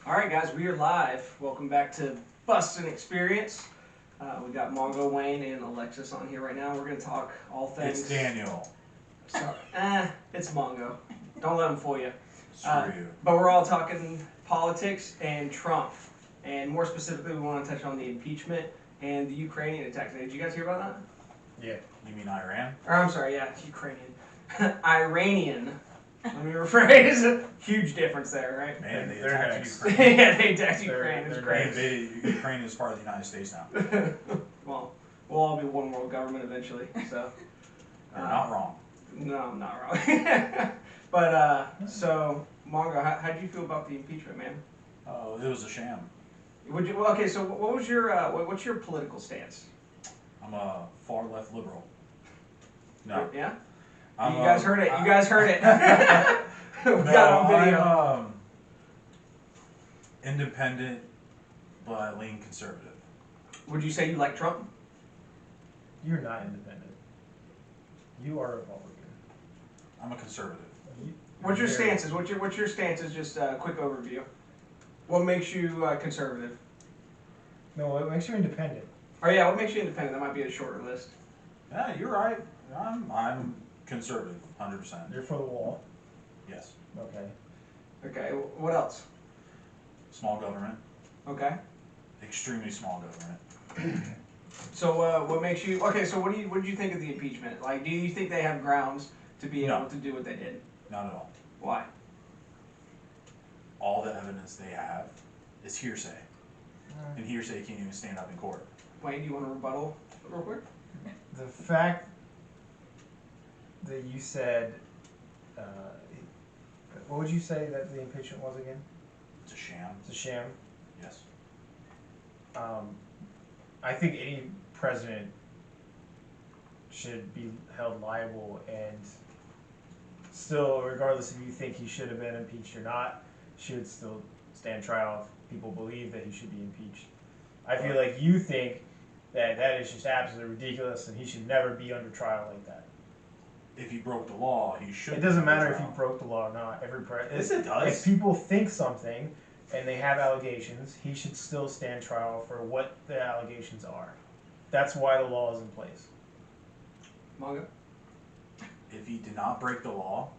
Alright guys, we are live. Welcome back to Bustin Experience. We got Mongo, Wayne, and Alexis on here right now. We're going to talk all things... It's Daniel. It's Mongo. Don't let him fool you. Screw you. But we're all talking politics and Trump. And more specifically, we want to touch on the impeachment and the Ukrainian attacks. Did you guys hear about that? Yeah. You mean Iran? Or I'm sorry, yeah, Ukrainian. Iranian. Let me rephrase. Huge difference there, right? Man, they They're attacked next. Ukraine. Yeah, they attacked Ukraine. It was They great. invaded Ukraine is part of the United States now. Well, we'll all be one world government eventually, so. You're not wrong. No, I'm not wrong. But, so, Mongo, how did you feel about the impeachment, man? Oh, it was a sham. Would you, well, okay, so what was your, what's your political stance? I'm a far left liberal. No. Yeah? I'm, You guys heard it. You guys heard it. We got it on video. I'm independent, but I lean conservative. Would you say you like Trump? You're not independent. You are a Republican. I'm a conservative. What's your stances? What's your stances? Just a quick overview. What makes you conservative? No, it makes you independent. Oh yeah, what makes you independent? That might be a shorter list. Yeah, you're right. I'm conservative, 100%. You're for the wall. Yes. Okay. Okay, what else? Small government. Okay. Extremely small government. So what makes you okay? So what do you think of the impeachment? Like, do you think they have grounds to be able to do what they did? Not at all. Why? All the evidence they have is hearsay. And hearsay can't even stand up in court. Wayne, do you want to rebuttal real quick? The fact that you said, what would you say that the impeachment was again? It's a sham. It's a sham. Yes. I think any president should be held liable, and still, regardless if you think he should have been impeached or not, should still stand trial if people believe that he should be impeached. I feel like you think that that is just absolutely ridiculous and he should never be under trial like that. If he broke the law, he should. It doesn't matter if he broke the law or not. Yes, it does. If people think something and they have allegations, he should still stand trial for what the allegations are. That's why the law is in place. Mongo? If he did not break the law,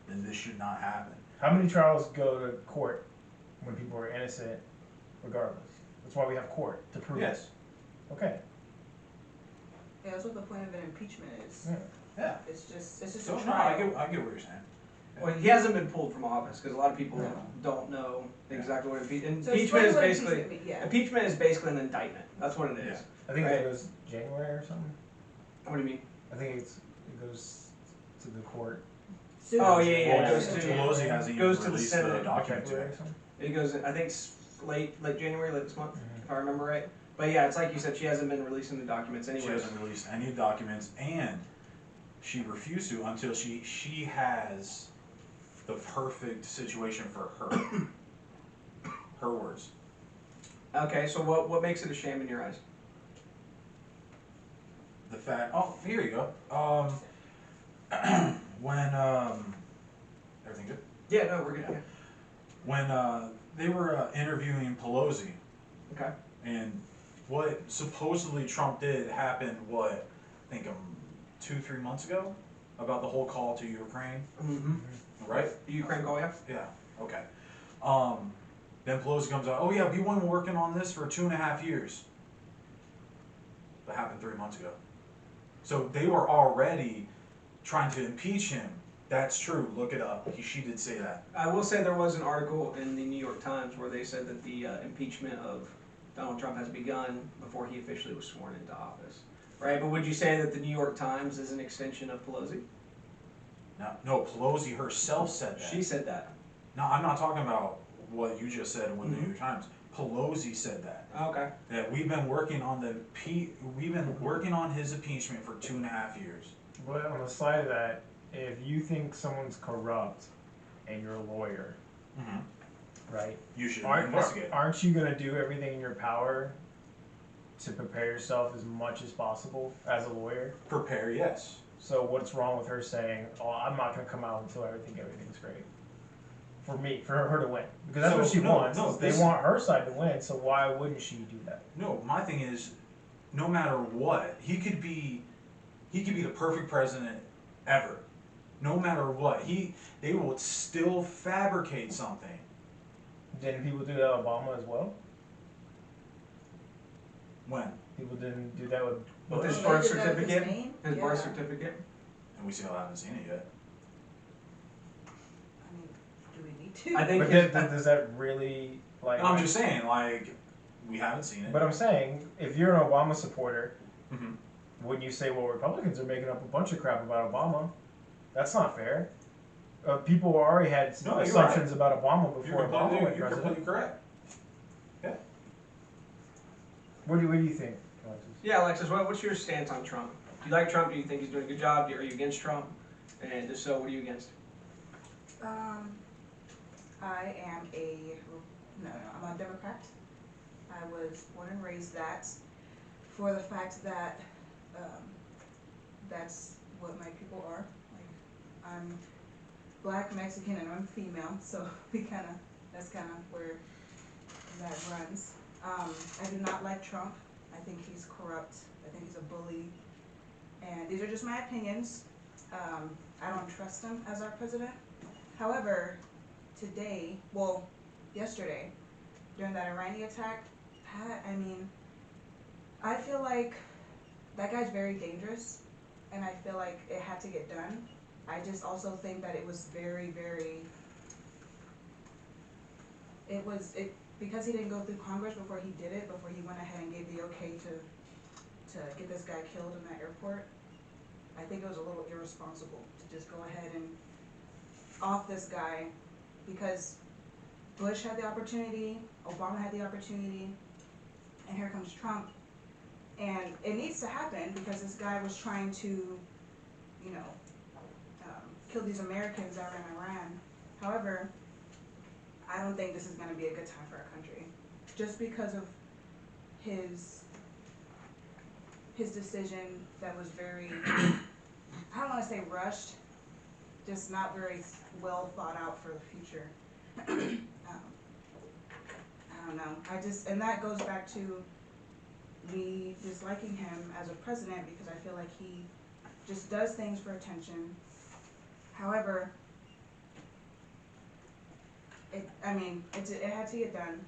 then this should not happen. How many trials go to court when people are innocent regardless? That's why we have court, to prove Yes. it. Okay. Yeah, that's what the point of an impeachment is. Yeah. Yeah. It's just So a no, trial. I get what you're saying. Well, he hasn't been pulled from office because a lot of people No. don't know exactly what impeachment. So Impeachment is explain what basically impeachment means, yeah. impeachment is basically an indictment. That's what it is. I think Right. it goes January or something. What do you mean? I think it goes to the court. Soon. Oh, yeah, Well, it goes to- Pelosi hasn't goes even to the released Senate. the document February or yet. something. It goes. I think it's late January, late this month, Mhm. if I remember right. But yeah, it's like you said. She hasn't been releasing the documents She anyway. hasn't released any documents, and she refused to until she has the perfect situation for her. Her words. Okay, so what makes it a sham in your eyes? The fact. Oh, here you go. When everything good? Yeah, no, we're good. Yeah. When they were interviewing Pelosi, Okay. and what supposedly Trump did happened, what, I think 2-3 months ago, about the whole call to Ukraine, Mm-hmm. right? The Ukraine call, yeah. Yeah, okay. Then Pelosi comes out, oh yeah, we've been working on this for 2.5 years. That happened 3 months ago. So they were already trying to impeach him. That's true, look it up. She did say that. I will say there was an article in the New York Times where they said that the impeachment of Donald Trump has begun before he officially was sworn into office. Right, but would you say that the New York Times is an extension of Pelosi? No, Pelosi herself said that. She said that. No, I'm not talking about what you just said with the Mhm. New York Times. Pelosi said that. Okay. That we've been working on his impeachment for 2.5 years. But on the side of that, if you think someone's corrupt and you're a lawyer, right? You should Aren't investigate. aren't you gonna do everything in your power to prepare yourself as much as possible as a lawyer? Prepare, yes. So what's wrong with her saying, "Oh, I'm not gonna come out until I think everything's great"? for her to win, because that's what So, she no, wants. no, Is they this- want her side to win, so why wouldn't she do that? No, my thing is, no matter what, he could be the perfect president ever. No matter what, they will still fabricate something. Didn't people do that with Obama as well? When? People didn't do that with With his Bush. Well, birth they did that with his certificate, name? his birth Yeah. certificate. And we still haven't seen it yet. I mean, do we need to? I think But his- does that really like? And I'm just saying, like, we haven't seen it. But I'm saying, if you're an Obama supporter, Mhm. wouldn't you say, well, Republicans are making up a bunch of crap about Obama? That's not fair. People already had No, you're assumptions about Obama before You're Obama went completely president. correct. What do you think, Alexis? Yeah, Alexis, what's your stance on Trump? Do you like Trump? Do you think he's doing a good job? Are you against Trump? And if so, what are you against? I am I'm a Democrat. I was born and raised that for the fact that, that's what my people are. Like, I'm black, Mexican, and I'm female, so that's kinda where that runs. I do not like Trump. I think he's corrupt. I think he's a bully. And these are just my opinions. I don't trust him as our president. However, yesterday, during that Iranian attack, I feel like that guy's very dangerous, and I feel like it had to get done. I just also think that it was very, very, because he didn't go through Congress before he did it, before he went ahead and gave the okay to get this guy killed in that airport, I think it was a little irresponsible to just go ahead and off this guy, because Bush had the opportunity, Obama had the opportunity, and here comes Trump. And it needs to happen because this guy was trying to, kill these Americans that were in Iran. However, I don't think this is gonna be a good time for our country, just because of his decision that was very, I don't wanna say rushed, just not very well thought out for the future. I don't know, and that goes back to me disliking him as a president, because I feel like he just does things for attention. However, it had to get done,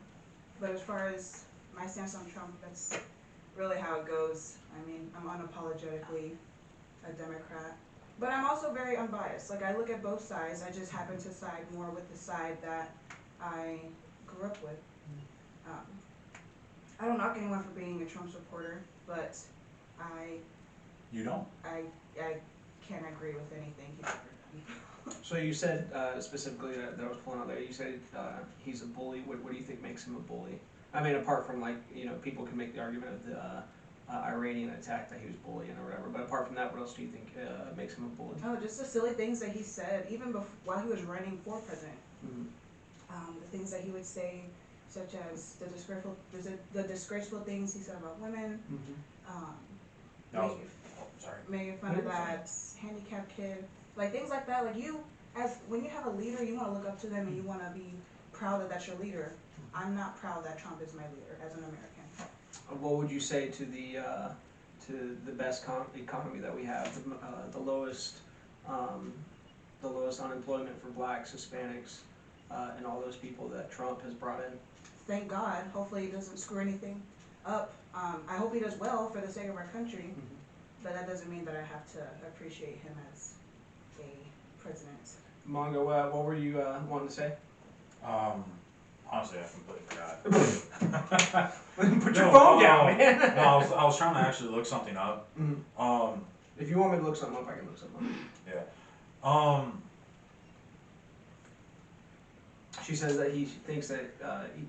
but as far as my stance on Trump, that's really how it goes. I'm unapologetically a Democrat, but I'm also very unbiased. Like, I look at both sides, I just happen to side more with the side that I grew up with. I don't knock anyone for being a Trump supporter, but You don't? I can't agree with anything he's ever done. So you said specifically that was pulling out there. You said he's a bully. What do you think makes him a bully? Apart from people can make the argument of the Iranian attack that he was bullying or whatever. But apart from that, what else do you think makes him a bully? Oh, just the silly things that he said, even while he was running for president. Mm-hmm. The things that he would say, such as the disgraceful things he said about women. No. Sorry. Making fun of that handicapped kid, like things like that. Like when you have a leader, you want to look up to them and you want to be proud that that's your leader. I'm not proud that Trump is my leader as an American. What would you say to the best economy that we have, the lowest unemployment for blacks, Hispanics, and all those people that Trump has brought in? Thank God. Hopefully he doesn't screw anything up. I hope he does well for the sake of our country, but that doesn't mean that I have to appreciate him as a president. Mongo, what were you wanting to say? Honestly, I completely forgot. Put your phone down, no, man. I was trying to actually look something up. Mhm. If you want me to look something up, I can look something up. Yeah. She says that he thinks that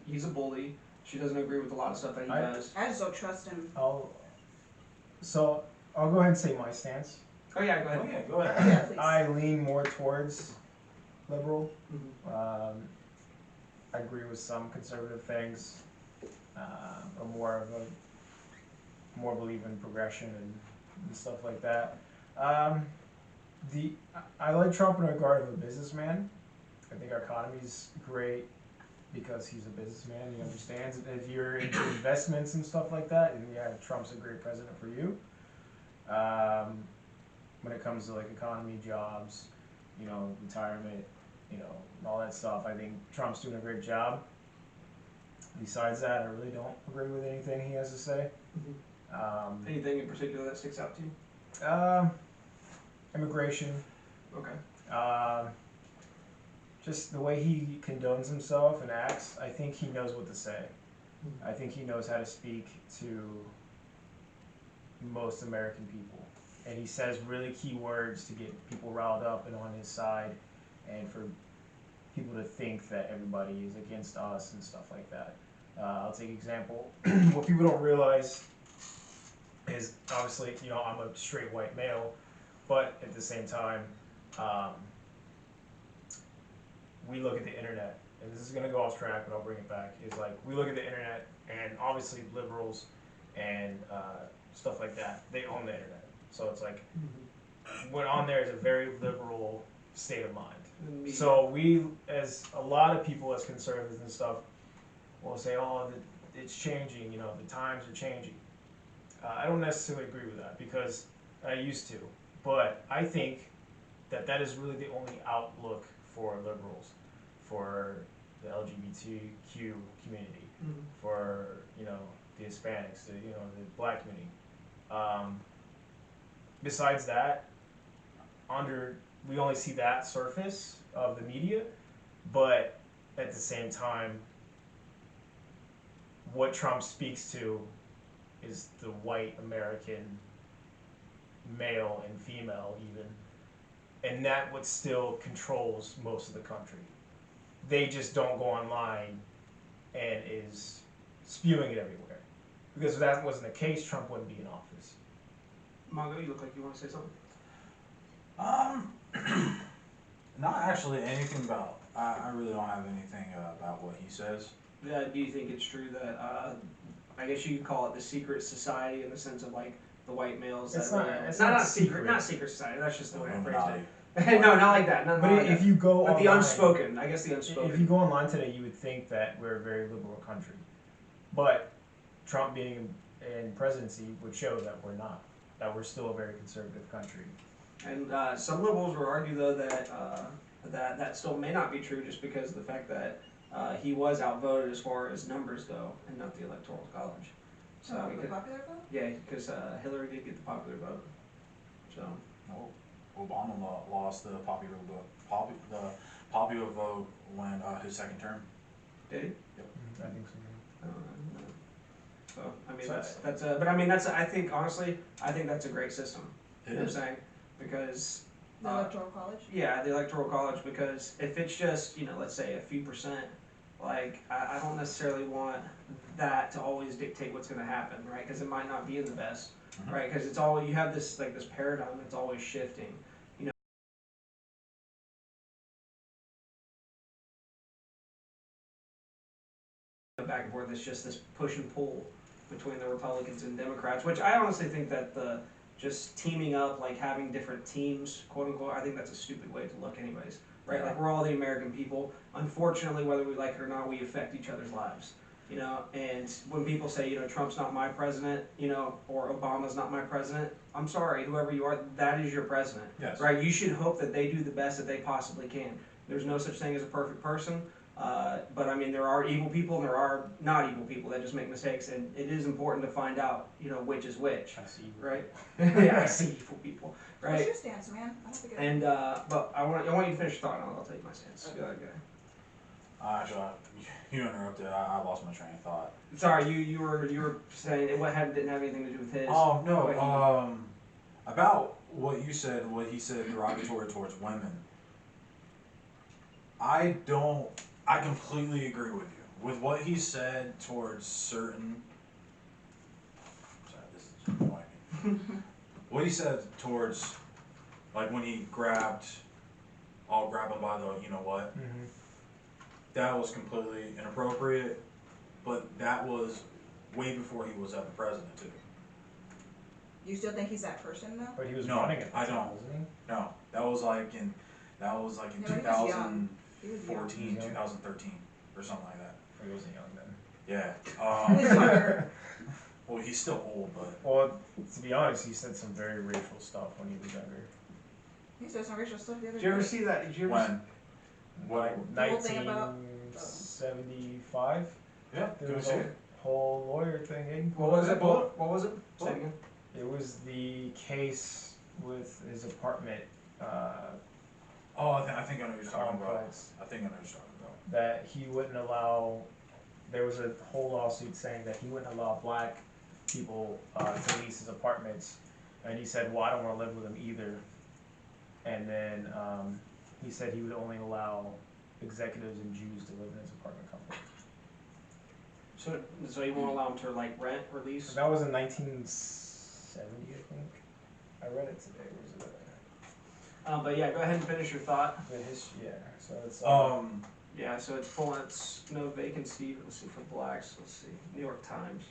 he's a bully. She doesn't agree with a lot of stuff that he does. I just don't trust him. I'll go ahead and say my stance. Oh yeah, go ahead. Oh yeah, go ahead. Yeah, please. I lean more towards liberal. Mhm. I agree with some conservative things. I'm more believe in progression and stuff like that. I like Trump in regard of a businessman. I think our economy's great because he's a businessman. He understands if you're into investments and stuff like that. And yeah, Trump's a great president for you. When it comes to like economy, jobs, retirement, and all that stuff, I think Trump's doing a great job. Besides that, I really don't agree with anything he has to say. Anything in particular that sticks out to you? Immigration. Okay. Just the way he condones himself and acts, I think he knows what to say. I think he knows how to speak to most American people. And he says really key words to get people riled up and on his side, and for people to think that everybody is against us and stuff like that. I'll take example. What people don't realize is obviously, I'm a straight white male, but at the same time, we look at the internet, and this is gonna go off track, but I'll bring it back. Is like we look at the internet, and obviously liberals and stuff like that, they own the internet. So it's like what on there is a very liberal state of mind. So we, as a lot of people, as conservatives and stuff, will say, "Oh, it's changing. The times are changing." I don't necessarily agree with that because I used to, but I think that is really the only outlook for liberals, for the LGBTQ community, for the Hispanics, the Black community. Besides that, we only see that surface of the media, but at the same time, what Trump speaks to is the white American male and female even, and that what still controls most of the country. They just don't go online and is spewing it everywhere. Because if that wasn't the case, Trump wouldn't be in office. Mongo, you look like you want to say something. Not actually anything about. I really don't have anything about what he says. Do you think it's true that I guess you could call it the secret society in the sense of like the white males? It's that not not secret. Not secret society. That's just the way I phrased Illuminati. it. No, not like that. Not But like if that. you go But online, the unspoken. I guess the unspoken. if you go online today, you would think that we're a very liberal country. But Trump being in presidency would show that we're not. That we're still a very conservative country. And some liberals will argue, though, that that still may not be true, just because of the fact that he was outvoted as far as numbers go, and not the Electoral College. So The popular vote? yeah, because Hillary did get the popular vote. So No, Obama lost the popular vote. The popular vote when his second term. did he? I think so. I don't know. So I mean So- that's but I mean I think honestly that's a great system. It You know what is. I'm saying? Because The electoral college? yeah, the electoral college, because if it's just, let's say a few percent, like, I don't necessarily want that to always dictate what's gonna happen, right? Cause it might not be in the best, Mhm. right? Cause it's always, you have this, like, this paradigm that's always shifting. Back and forth, it's just this push and pull between the Republicans and Democrats, which I honestly think that just teaming up, like having different teams, quote unquote, I think that's a stupid way to look anyways, right? Like, we're all the American people. Unfortunately, whether we like it or not, we affect each other's lives, and when people say, Trump's not my president, or Obama's not my president, I'm sorry, whoever you are, that is your president, Yes. right? You should hope that they do the best that they possibly can. There's no such thing as a perfect person. But I mean, there are evil people and there are not evil people that just make mistakes, and it is important to find out, which is which, I see. right? Yeah, I see evil people, What's right? your stance, man? I don't think it. And but I want you to finish your thought, and I'll tell you my stance. Okay. Go ahead, guy. Actually, you interrupted. I lost my train of thought. Sorry, you were saying it didn't have anything to do with his. Oh no. what he- About what you said, what he said derogatory towards women. I completely agree with you. With what he said towards certain. Sorry, this is annoying me. What he said towards, like when he I'll grab him by the, what? Mm-hmm. That was completely inappropriate, but that was way before he was ever president too. You still think he's that person though? But he was No, running at the I time, don't. wasn't he? No, that was like in Yeah, but he was 2000. young. He was young. 2013, or something like that. He wasn't young then. Yeah. He was younger. Well, he's still old, but Well, to be honest, he said some very racial stuff when he was younger. He said some racial stuff the other Did you ever day. see that? Did you ever when? What? The whole thing about- 1975. Yeah. There Can we was see a it? whole lawyer thing. What was it? What was it? Say it again. It was the case with his apartment Oh, I think I know what you're talking about. complex I think I know what you're talking about. that he wouldn't allow. There was a whole lawsuit saying that he wouldn't allow black people to lease his apartments, and he said, "Well, I don't want to live with him either." And then he said he would only allow executives and Jews to live in his apartment complex. So you won't allow him to like rent or lease? That was in 1970, I think. I read it today. Where's it at? But yeah, go ahead and finish your thought. The history, yeah. So it's Yeah, so it's pulling. It's no vacancy. Let's see for blacks. Let's see. New York Times.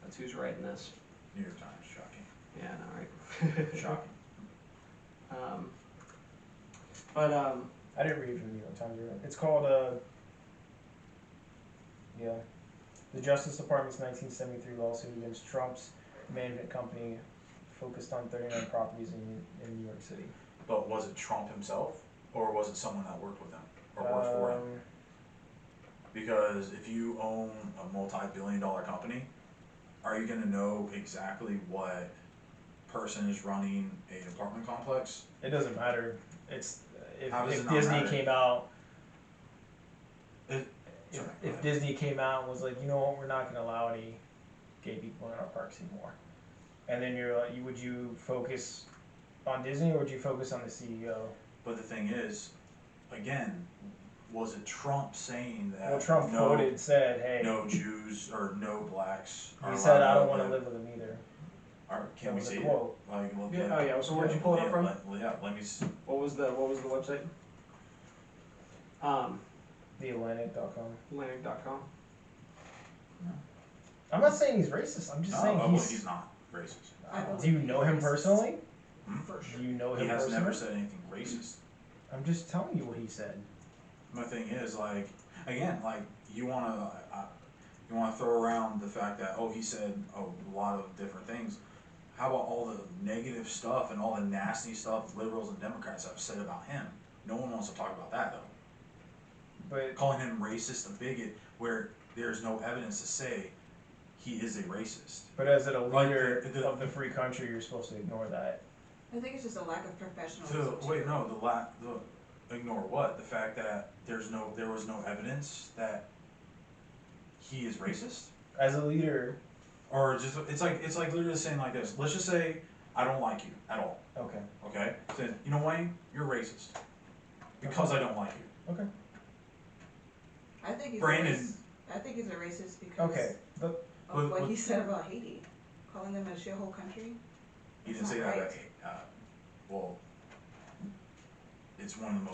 That's who's writing this. New York Times, shocking. Yeah, I know, right? Shocking. I didn't read it from the New York Times. It's called yeah, the Justice Department's 1973 lawsuit against Trump's management company focused on 39 properties in New York City. But was it Trump himself, or was it someone that worked with him, or worked for him? Because if you own a multi-billion-dollar company, are you gonna know exactly what person is running an apartment complex? It doesn't matter. It's How does if it not Disney matter? came out. Sorry, go If ahead. Disney came out and was like, you know what, we're not going to allow any gay people in our parks anymore, and then you're like, would you focus on Disney or would you focus on the CEO? But the thing is, again, was it Trump saying that Well, Trump quoted said, "Hey, no Jews or no blacks are he said I allowed don't want to live with him either." Can That we was see a it? quote. Like, look Yeah. at- Oh yeah. So where'd you pull it up from? Let me see. What was the website? TheAtlantic.com. Atlantic.com. I'm not saying he's racist. I'm just saying well, he's. he's not racist. Do you know him personally? For sure. Do you know He him has personally? never said anything racist. I'm just telling you what he said. My thing is, like, again, like, you wanna throw around the fact that, oh, he said a lot of different things. How about all the negative stuff and all the nasty stuff liberals and Democrats have said about him? No one wants to talk about that, though. But Calling him racist, a bigot, where there's no evidence to say he is a racist. as a Like leader the- of the free country, you're supposed to ignore that. I think it's just a lack of professionalism. Ignore what? The fact that there was no evidence that he is racist? As a leader, Or just, it's like literally saying like this, let's just say, I don't like you at all, okay, okay? Saying, you know Wayne, you're racist. Because I don't like you. okay, I think he's Brandon- a racist. I think he's a racist because okay. But of what he said about Haiti, calling them a shithole country. He That's didn't say not that, right. well, it's one of the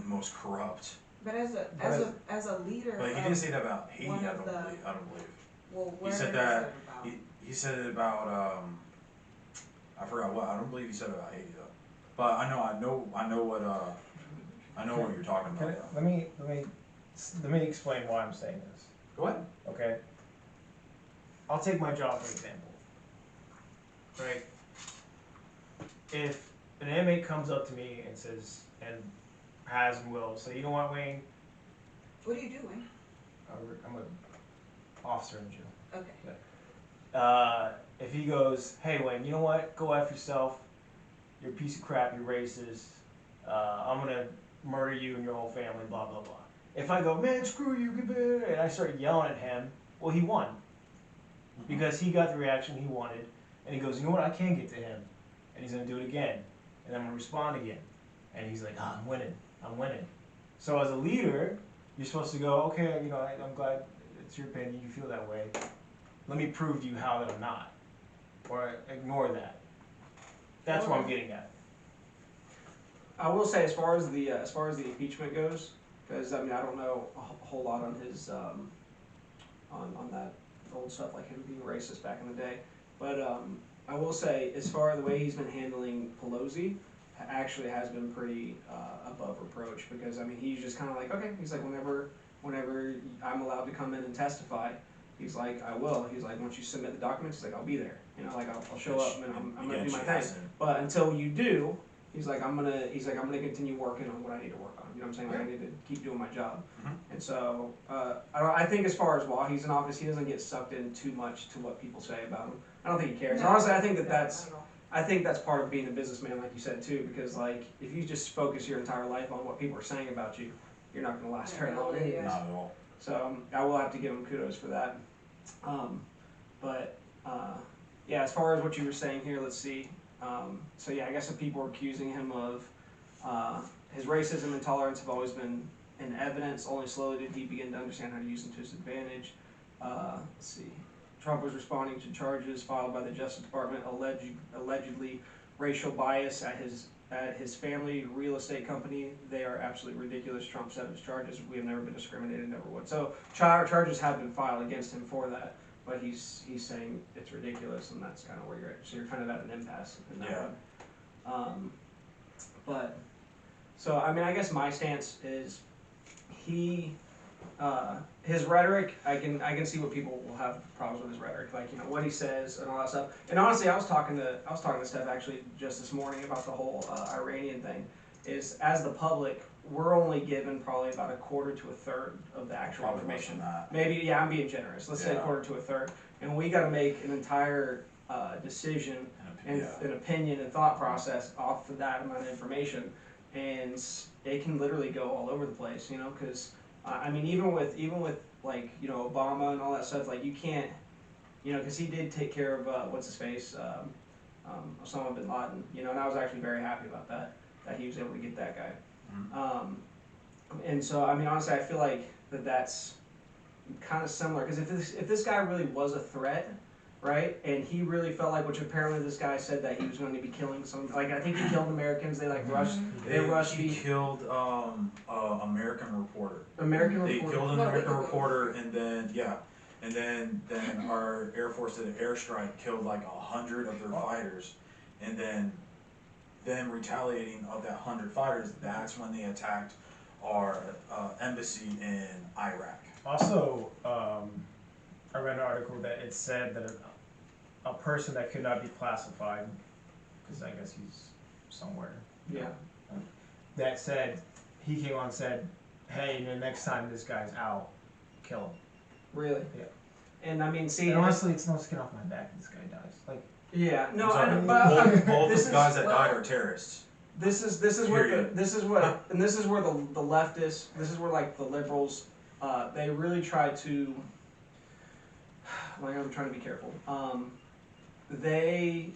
most corrupt, But as a leader but he of, didn't say that about Haiti, I one of don't the- believe. well, where said did that- he say it about? He said it about, I forgot what, I don't believe he said it about Haiti though. But I know what you're talking can about. I, let me explain why I'm saying this. Go ahead. Okay. I'll take my job for example. Right. If an inmate comes up to me and says, and has and will say, you know what, Wayne, What do you do, Wayne? I'm an officer in jail. Okay. If he goes, hey Wayne, you know what? Go F yourself. You're a piece of crap. You're racist. I'm gonna murder you and your whole family. Blah blah blah. If I go, man, screw you, and I start yelling at him, well, he won because he got the reaction he wanted, and he goes, you know what? I can get to him, and he's gonna do it again, and I'm gonna respond again, and he's like, I'm winning. So as a leader, you're supposed to go, okay, you know, I'm glad it's your opinion. You feel that way. Let me prove to you how that I'm not. Or ignore that. That's what I'm getting at. I will say, as far as the impeachment goes, because I mean I don't know a whole lot on his on that old stuff like him being racist back in the day, but I will say as far as the way he's been handling Pelosi, actually has been pretty above reproach, because I mean he's just kind of like, okay, he's like, whenever I'm allowed to come in and testify, he's like, I will. He's like, once you submit the documents, he's like, I'll be there. You know, like I'll show up and I'm gonna do my thing. But until you do, he's like, I'm gonna continue working on what I need to work on. You know what I'm saying? Like I need to keep doing my job. And so I think as far as while he's in office, he doesn't get sucked in too much to what people say about him. I don't think he cares. No, Honestly, I think no, that's. not at all. I think that's part of being a businessman, like you said too, because like if you just focus your entire life on what people are saying about you, you're not going to last very long anyways. Not at all. So I will have to give him kudos for that. Yeah, as far as what you were saying here, let's see. So yeah, I guess some people are accusing him of his racism and intolerance have always been in evidence. Only slowly did he begin to understand how to use them to his advantage. Let's see. Trump was responding to charges filed by the Justice Department allegedly racial bias at his family real estate company. They are absolutely ridiculous. Trump said his charges. We have never been discriminated, never would. So charges have been filed against him for that, but he's saying it's ridiculous, and that's kind of where you're at. So you're kind of at an impasse in that one. But so I mean, I guess my stance is his rhetoric, I can see what people will have problems with his rhetoric, like, you know, what he says and all that stuff. And honestly, I was talking to Steph actually just this morning about the whole Iranian thing. Is as the public, we're only given probably about a quarter to a third of the actual information. Maybe, yeah, I'm being generous. Let's say a quarter to a third, and we got to make an entire decision and an opinion and thought process off of that amount of information, and it can literally go all over the place, you know, because. I mean, even with like, you know, Obama and all that stuff, like you can't, you know, because he did take care of what's his face, Osama bin Laden, you know, and I was actually very happy about that he was able to get that guy. And so I mean, honestly, I feel like that's kind of similar, because if this guy really was a threat, right, and he really felt like, which apparently this guy said that he was going to be killing some, like I think he killed Americans. They like rushed. He killed American reporter. They killed an American reporter, and then our Air Force did an airstrike, killed like 100 of their fighters, and then them retaliating of that 100 fighters. That's when they attacked our embassy in Iraq. Also, I read an article that it said that a person that could not be classified, because I guess he's somewhere. Yeah. That said, he came on and said, hey, the next time this guy's out, kill him. Really? Yeah. And I mean, see, and honestly, it's no skin off my back if this guy dies. Like. Yeah. No. Both the guys that died are terrorists. This is where the leftists, this is where like the liberals, they really try to. Like, I'm trying to be careful. They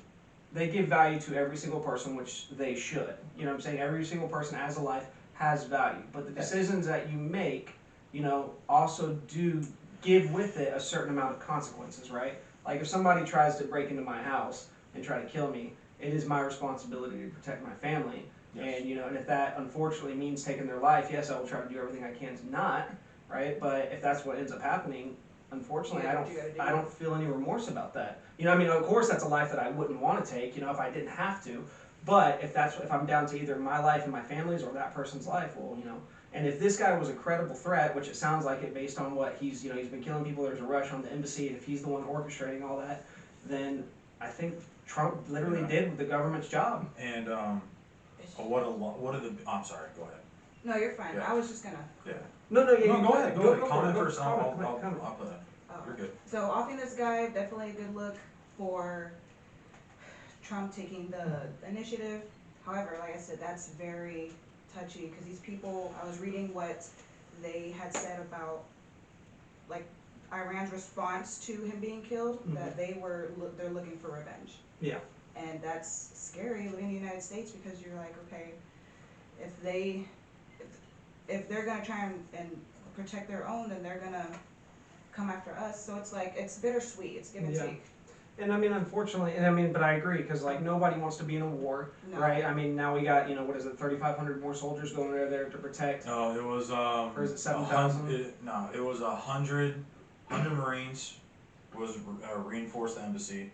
give value to every single person, which they should. You know what I'm saying? Every single person as a life has value. But the decisions that you make, you know, also do give with it a certain amount of consequences, right? Like if somebody tries to break into my house and try to kill me, it is my responsibility to protect my family. Yes. And, you know, and if that unfortunately means taking their life, yes, I will try to do everything I can to not, right? But if that's what ends up happening, unfortunately, I don't feel any remorse about that. You know, I mean, of course, that's a life that I wouldn't want to take, you know, if I didn't have to. But if I'm down to either my life and my family's or that person's life, well, you know. And if this guy was a credible threat, which it sounds like it based on what he's been killing people, there's a rush on the embassy, and if he's the one orchestrating all that, then I think Trump literally did the government's job. And I'm sorry, go ahead. No, you're fine. Yeah. I was just gonna. Yeah. No, go ahead. Comment first. I'll put it. You're good. So offing this guy, definitely a good look for Trump taking the initiative. However, like I said, that's very touchy because these people, I was reading what they had said about like Iran's response to him being killed, that they're looking for revenge. Yeah. And that's scary living in the United States because you're like, okay, if they're gonna try and protect their own, then they're gonna come after us. So it's like, it's bittersweet. It's give and take. And I mean, unfortunately, but I agree, because like nobody wants to be in a war, right? I mean, now we got, 3,500 more soldiers going there to protect. No, it was or is it 7,000? No, it was 100 Marines was reinforced the embassy.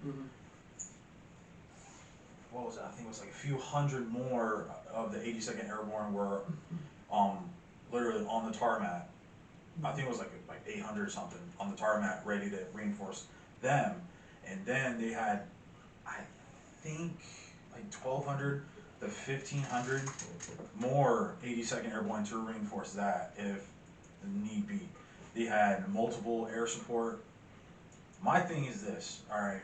what was it? I think it was like a few hundred more of the 82nd Airborne were literally on the tarmac. I think it was like 800 something on the tarmac, ready to reinforce them. And then they had, I think, like 1,200 to 1,500 more 82nd Airborne to reinforce that if need be. They had multiple air support. My thing is this, all right.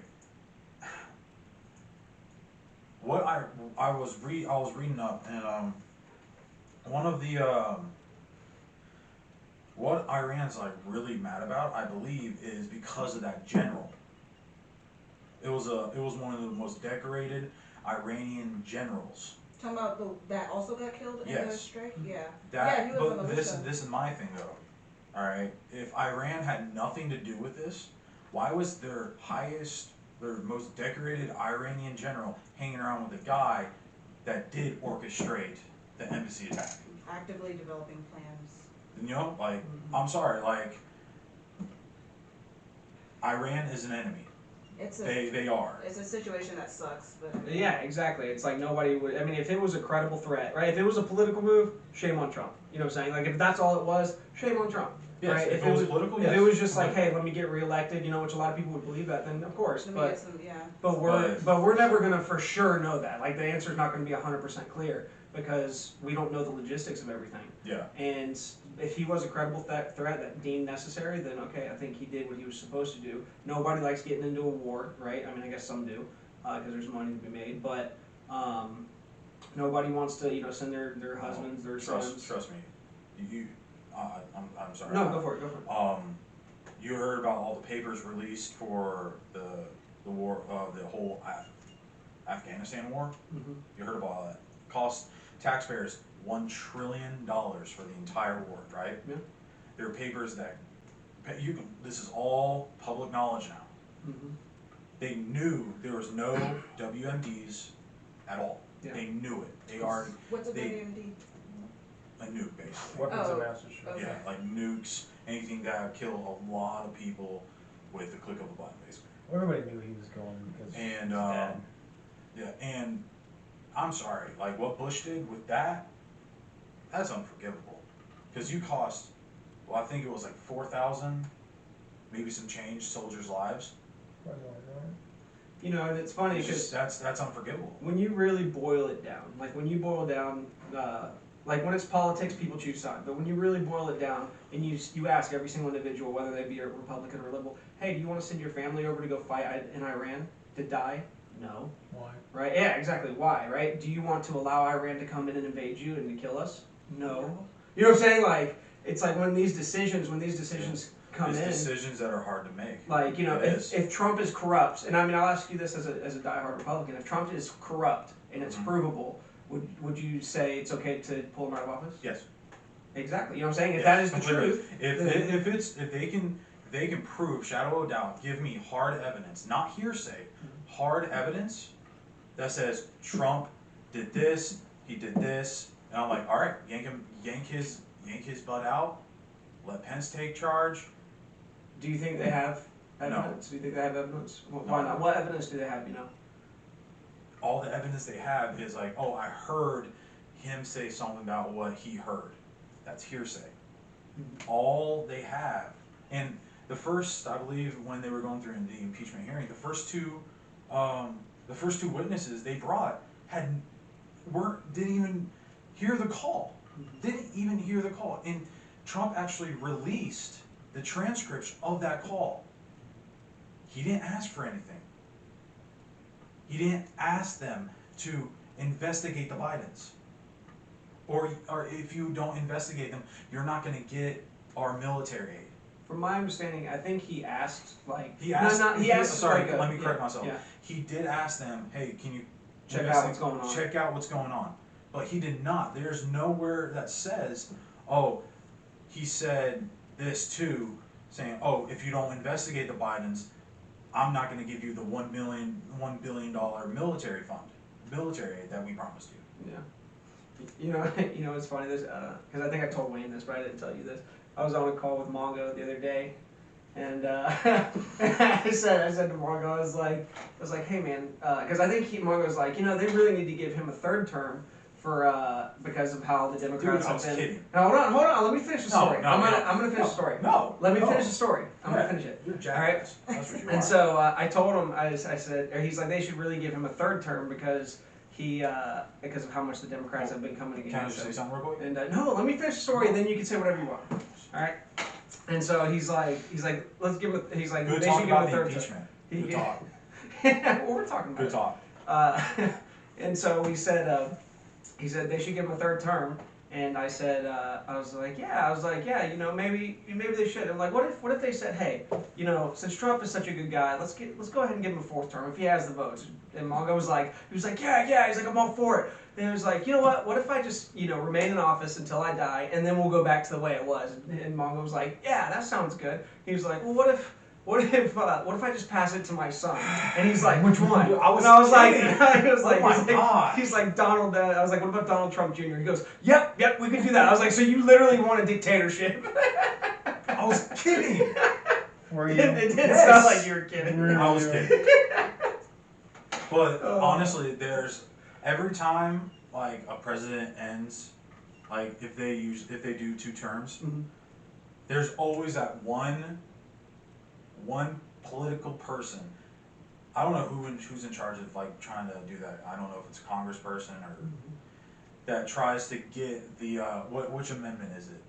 What I was reading up, and one of the what Iran's like really mad about, I believe, is because of that general. It was one of the most decorated Iranian generals. Talking about that also got killed in the Yes. strike? Yeah. That, Yeah, he was on but the this list. is my thing though. All right, if Iran had nothing to do with this, why was their most decorated Iranian general hanging around with a guy that did orchestrate the embassy attack? Actively developing plans. You know, like, I'm sorry, like, Iran is an enemy. They are. It's a situation that sucks, but. I mean, Yeah, exactly. It's like nobody would. I mean, if it was a credible threat, right? If it was a political move, shame on Trump. You know what I'm saying? Like, if that's all it was, shame on Trump. Yes, right? if it was political, if yes. it was just like, hey, let me get reelected, you know, which a lot of people would believe that, then of course. Let me get some, yeah. But we're never gonna for sure know that. Like, the answer's not gonna be 100% clear because we don't know the logistics of everything. Yeah. And if he was a credible threat that deemed necessary, then okay, I think he did what he was supposed to do. Nobody likes getting into a war, right? I mean, I guess some do, because there's money to be made. But nobody wants to, you know, send their husbands, their sons. Trust me. I'm sorry. No, go for it. Go for it. You heard about all the papers released for the war, the whole Afghanistan war. Mm-hmm. You heard about all that. Cost taxpayers $1 trillion for the entire war, right? Yeah. There are papers that this is all public knowledge now. Mm-hmm. They knew there was no WMDs at all. Yeah. They knew it. They already What's a they- WMD? a nuke basically. Weapons of Oh, mass destruction. okay. Yeah, like nukes, anything that would kill a lot of people with the click of a button, basically. Well, everybody knew he was going because And his dad. yeah, and I'm sorry, like what Bush did with that, that's unforgivable. Because you cost, well, I think it was like 4,000, maybe some change, soldiers' lives. Probably more than that. You know, and it's funny It's because just, that's unforgivable. when you really boil it down, like when you boil down, like when it's politics, people choose sides. But when you really boil it down and you ask every single individual, whether they be a Republican or liberal, hey, do you want to send your family over to go fight in Iran to die? No. Why? Right? Yeah, exactly. Why? Right? Do you want to allow Iran to come in and invade you and to kill us? No. You know what I'm saying? Like, it's like when these decisions come It's in. decisions that are hard to make. Like, you know, It is. if Trump is corrupt, and I mean, I'll ask you this as a diehard Republican, if Trump is corrupt and it's Mhm. provable, would you say it's okay to pull him out of office? Yes. Exactly. You know what I'm saying? If Yes, that is the completely. truth, If they can prove, shadow of doubt, give me hard evidence, not hearsay, hard evidence that says Trump did this, he did this, and I'm like, all right, yank his butt out, let Pence take charge. do you think they have No. evidence? Do you think they have evidence? Why No. not? What evidence do they have? You know? All the evidence they have is like, oh, I heard him say something about what he heard. That's hearsay. All they have, and the first, I believe, when they were going through the impeachment hearing, the first two witnesses they brought didn't even hear the call. Didn't even hear the call. And Trump actually released the transcripts of that call. He didn't ask for anything. He didn't ask them to investigate the Bidens. Or if you don't investigate them, you're not going to get our military aid. From my understanding, I think he asked like He asked. Sorry, like let me correct myself. Yeah. He did ask them, "Hey, can you Check out what's going on." Check out what's going on." But he did not. There's nowhere that says, "Oh, he said this too," saying, "Oh, if you don't investigate the Bidens, I'm not going to give you the $1 billion military aid that we promised you." Yeah. You know, it's funny this because I think I told Wayne this, but I didn't tell you this. I was on a call with Mongo the other day, And I said to Margo, I was like, hey man, because I think Margo's like, they really need to give him a third term for because of how the Democrats Dude, I was have been. kidding. No, hold on, let me finish the story. I'm gonna finish the story. No. Let me finish the story. I'm Yeah. gonna finish it. You're a All right. jackass. That's what you are. And so I told him, I said, or he's like, they should really give him a third term because because of how much the Democrats have been coming Can I against just say him. something real quick? And no, let me finish the story, and then you can say whatever you want. All right. And so he's like, let's give him. He's like, Good they talk should give him about a the third impeachment. term. Good talk. Well, we're talking about Good it. talk. And so he said they should give him a third term, and I said, I was like, yeah, maybe they should. I'm like, what if they said, hey, since Trump is such a good guy, let's go ahead and give him a fourth term if he has the votes. And Mongo was like, yeah, he's like, I'm all for it. And he was like, you know what if I just, remain in office until I die, and then we'll go back to the way it was. And Mongo was like, yeah, that sounds good. He was like, well, what if I just pass it to my son? And he's like, which one? Dude, I was Like, he's like Donald. I was like, what about Donald Trump Jr.? He goes, yep, we can do that. I was like, so you literally want a dictatorship? I was kidding. Were you? It didn't Yes. sound like you were kidding. I was kidding. But honestly, there's every time like a president ends, like if they do 2 terms, Mhm. there's always that one political person. I don't know who's in charge of like trying to do that. I don't know if it's a congressperson or that tries to get the which amendment is it?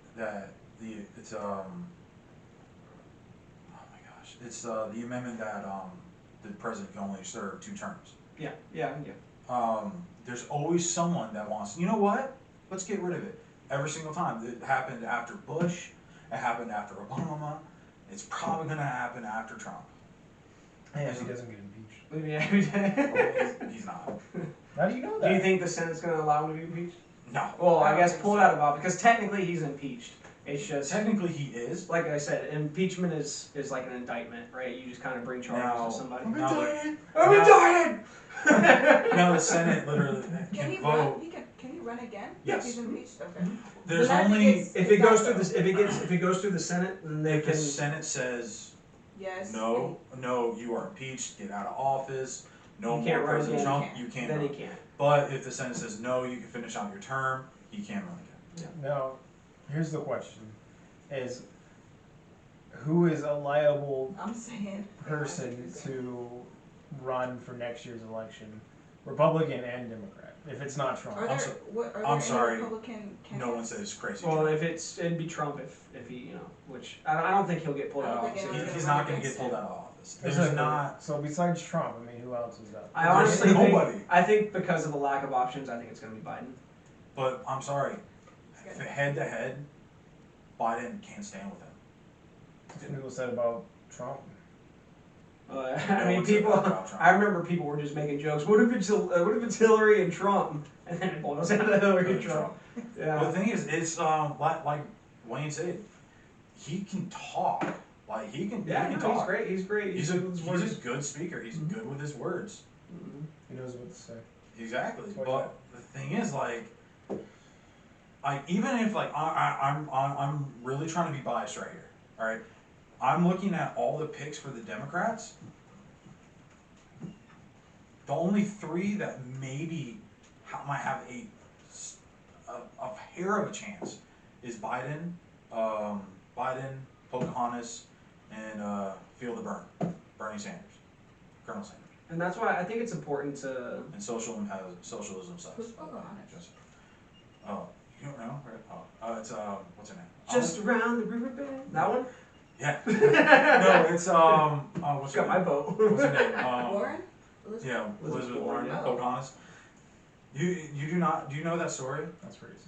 It's oh my gosh, it's the amendment that the president can only serve 2 terms. Yeah. There's always someone that wants, you know what? Let's get rid of it. Every single time. It happened after Bush. It happened after Obama. It's probably going to happen after Trump. Hey, if he doesn't get impeached. Yeah. He's not. How do you know Do that? you think the Senate's going to allow him to be impeached? No. Well, I I guess don't pull it think out of office because technically he's impeached. It's just Technically, he is. like I said, impeachment is like an indictment, right? You just kind of bring charges Now- to somebody. now that- I'm indicted. Now the Senate literally Can he can run? vote. Can he run again? Yes. If he's impeached. Okay. There's But I think only it's- If it goes through this, if it goes through the Senate, then they if the can. Senate says Yes. no, you are impeached, get out of office, no You can't more run President again. Trump, you can't Then he run. can't. But if the Senate says no, you can finish out your term, you can run again. Now, here's the question: is who is a liable I'm saying. person to run for next year's election, Republican and Democrat? If it's not Trump, Are there, so- are there I'm any sorry. Republican candidates? No one says crazy. Well, Trump. it'd be Trump if he, which I don't think he'll get pulled I out of don't think office. anyone's He's gonna not run going to against get pulled him. out of office. There's There's not. So besides Trump, I mean, who else is up? I honestly There's think, nobody. I think because of the lack of options, I think it's going to be Biden. But I'm sorry, It's good. head to head, Biden can't stand with him. That's what people said about Trump. I mean, one said people. that about Trump. I remember people were just making jokes. What if it's Hillary and Trump? And then it boils down to Hillary and Trump. But the Yeah. thing is, it's like Wayne said, he can talk. Like he can. Yeah, he can no, he's talk. great. He's great. He's good with his words. a good speaker. He's good with his words. Mhm. He knows what to say. Exactly. That's what But the thing is, like even if like I'm really trying to be biased right here. All right, I'm looking at all the picks for the Democrats. The only 3 that maybe might have a hair of a chance is Biden, Pocahontas, and Feel the Burn, Bernie Sanders, Colonel Sanders. And that's why I think it's important to. And socialism sucks. Who's Pocahontas? Oh, you don't know? It's what's her name? Just around the riverbed. That one? Yeah. No, it's what's It's her got my name? vote. What's her name? Warren? Elizabeth? Yeah, Elizabeth Warren, yeah. Pocahontas. You do not, do you know that story? That's racist.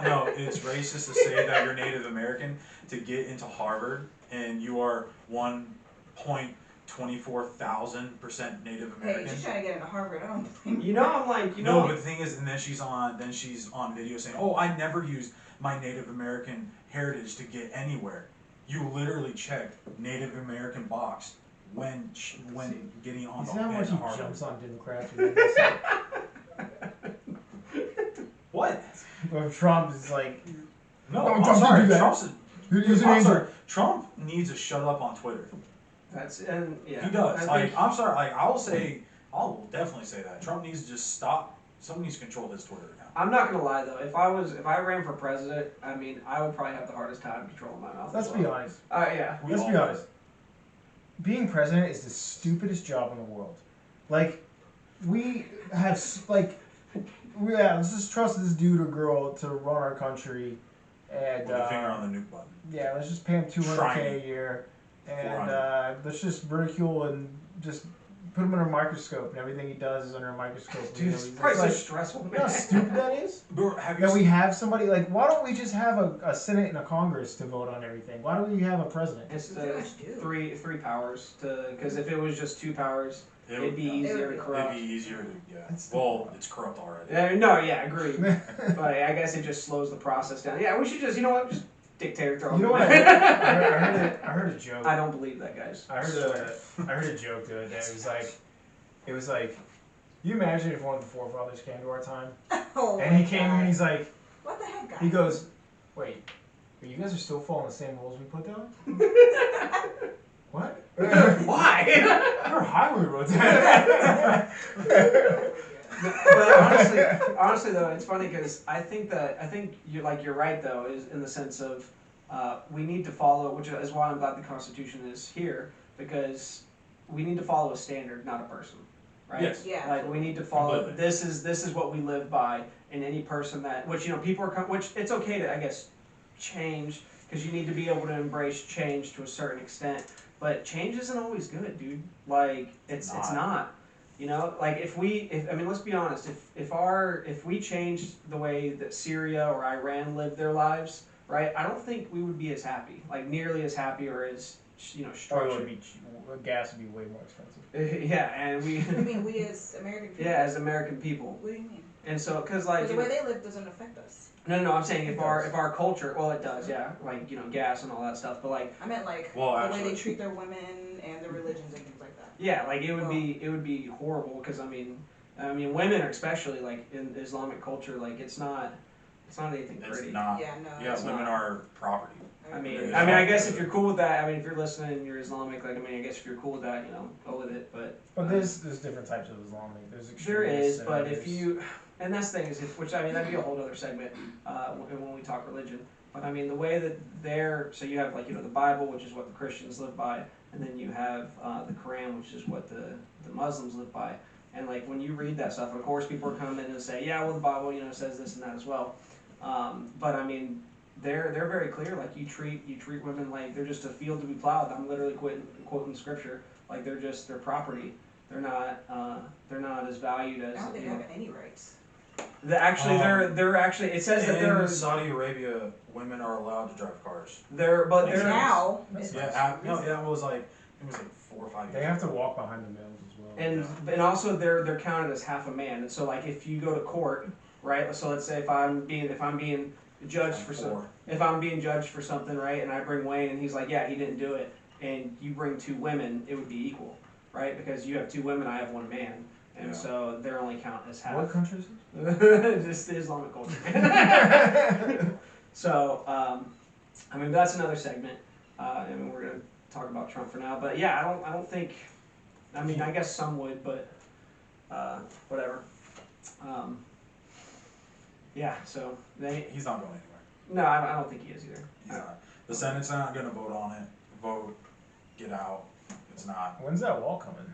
No, it's racist to say that you're Native American to get into Harvard and you are 1.24,000% Native Hey, American. she's trying to get into Harvard. I don't think. I'm like, No, but the thing is, and then she's on video saying, "Oh, I never used my Native American heritage to get anywhere." You literally checked Native American box when getting on You the see how much he Harvard. jumps on Democrats? When they say- What? But Trump is like, No, No, I'm Trump sorry. didn't do that. Trump's He's an I'm angel. sorry, Trump needs to shut up on Twitter. Yeah. He does. I Like, think- I'm sorry. Like, I'll definitely say that Trump needs to just stop. Someone needs to control his Twitter account. I'm not gonna lie though. If I ran for president, I mean, I would probably have the hardest time controlling my mouth. Let's as be well. honest. Yeah. We Let's all be do. honest. Being president is the stupidest job in the world. Like, we have let's just trust this dude or girl to run our country, and With a finger on the nuke button. yeah, let's just pay him $200K Trying. a year, and 400. let's just ridicule and just put him under a microscope, and everything he does is under a microscope. Dude, it's probably so stressful, you know how man. stupid that is? But have you That we seen, have somebody like, why don't we just have a Senate and a Congress to vote on everything? Why do we have a president? It's We pretty the much do. three powers because if it was just two powers, it it'd be would easier to corrupt. be easier to That's the Well, problem. it's corrupt already. No, yeah, agree. But I guess it just slows the process down. Yeah, we should just, you know what, just dictator throw. You know him what? in. I heard a joke. I don't believe that, guys. I heard a joke the other day. It was like, you imagine if one of the forefathers came to our time, Oh and he my came God. and he's like, What the heck, guys? he goes, wait, but you guys are still following the same rules we put down? What? Why? You're highway roads. But honestly though, it's funny because I think you're right though, is in the sense of we need to follow, which is why I'm glad the Constitution is here, because we need to follow a standard, not a person, right? Yes. Yeah. Like we need to follow. Completely. This is what we live by, and any person that, which people are, which it's okay to, I guess, change, because you need to be able to embrace change to a certain extent. But change isn't always good, dude. Like it's not. You know, like if I mean, let's be honest. If we changed the way that Syria or Iran lived their lives, right? I don't think we would be as happy, like nearly as happy or as structured. Gas would be way more expensive. Yeah, and I mean, we as American people. yeah, as American people, What do you mean? and so because like But the way they live doesn't affect us. no, I'm saying if It our does. if our culture, well, it does, yeah, like gas and all that stuff, but like I meant like Well, the way actually- they treat their women and their religions and things like that. yeah, like it would be horrible because I mean women are especially like in Islamic culture, like it's not anything It's pretty. not. Yeah, no. Yeah, it's women not. are property. I mean, It is I not guess good. if you're cool with that, I mean, if you're listening and you're Islamic, like, I mean, I guess if you're cool with that, go with it, but. But there's different types of Islamic. There's There extremists. is, and but if there's- you, and that's the thing is, which I mean, that'd be a whole other segment, when we talk religion, but I mean, the way that so you have like, the Bible, which is what the Christians live by, and then you have, the Quran, which is what the Muslims live by, and like, when you read that stuff, of course, people are coming in and say, yeah, well, the Bible, says this and that as well, but I mean, they're very clear. Like you treat women like they're just a field to be plowed. I'm literally quoting scripture. Like they're property. They're not as valued as. I don't think they have any rights. They're actually. It says that In Saudi Arabia, women are allowed to drive cars. they're Now, That's it's- Yeah, it was like 4 or 5 years. They have to walk behind the males as well. and also they're counted as half a man. And so like if you go to court, right? So let's say if I'm being judged for something. If I'm being judged for something, right, and I bring Wayne and he's like, yeah, he didn't do it, and you bring 2 women, it would be equal, right? Because you have 2 women, I have 1 man, and Yeah. so they're only count as half. What country is it? Just the Islamic culture. So, I mean, that's another segment. I mean, we're gonna talk about Trump for now, but yeah, I don't think. I mean, I guess some would, but whatever. Yeah. So He's not going anywhere. No, I don't think he is either. He's not. The Senate's not going to vote on it. Vote, get out. It's not. When's that wall coming?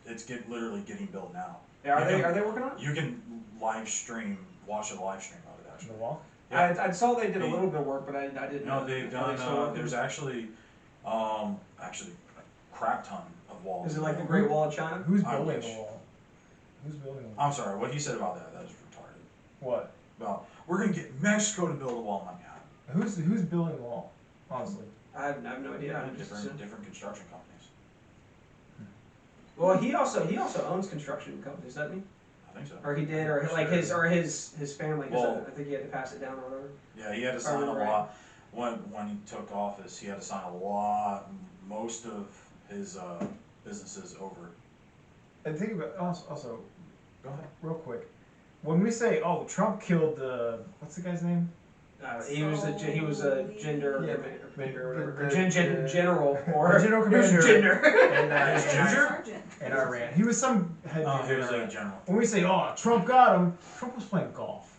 It's literally getting built now. Yeah, You are they working on it? You can watch a live stream of it actually. The wall? Yeah. I saw they did a little bit of work, but I didn't. No, know. they've Are they done. still working? There's actually a crap ton of walls. Is it like the Great Wall of China? Who's I building wish. the wall? Who's building the wall? I'm sorry. What he said about that was retarded. What? Well, we're gonna get Mexico to build a wall. My God. Who's building the wall? Honestly. I have no idea. I'm just Different construction companies. Well, he also owns construction companies, doesn't he? I think so. Or he did, or like his family. Cause Well- I think he had to pass it down or whatever. Yeah, he had to If I sign a remember right. lot. When he took office, he had to sign a lot. Most of his businesses over. And think about also Go ahead. real quick. When we say, oh, Trump killed what's the guy's name? he was a gender Yeah, commander or whatever, the- or general or or general he was commander gender. and Ginger? Sergeant. in Iran. He was some head Oh, dude he in was Iran. a general. When we say, "Oh, Trump got him," Trump was playing golf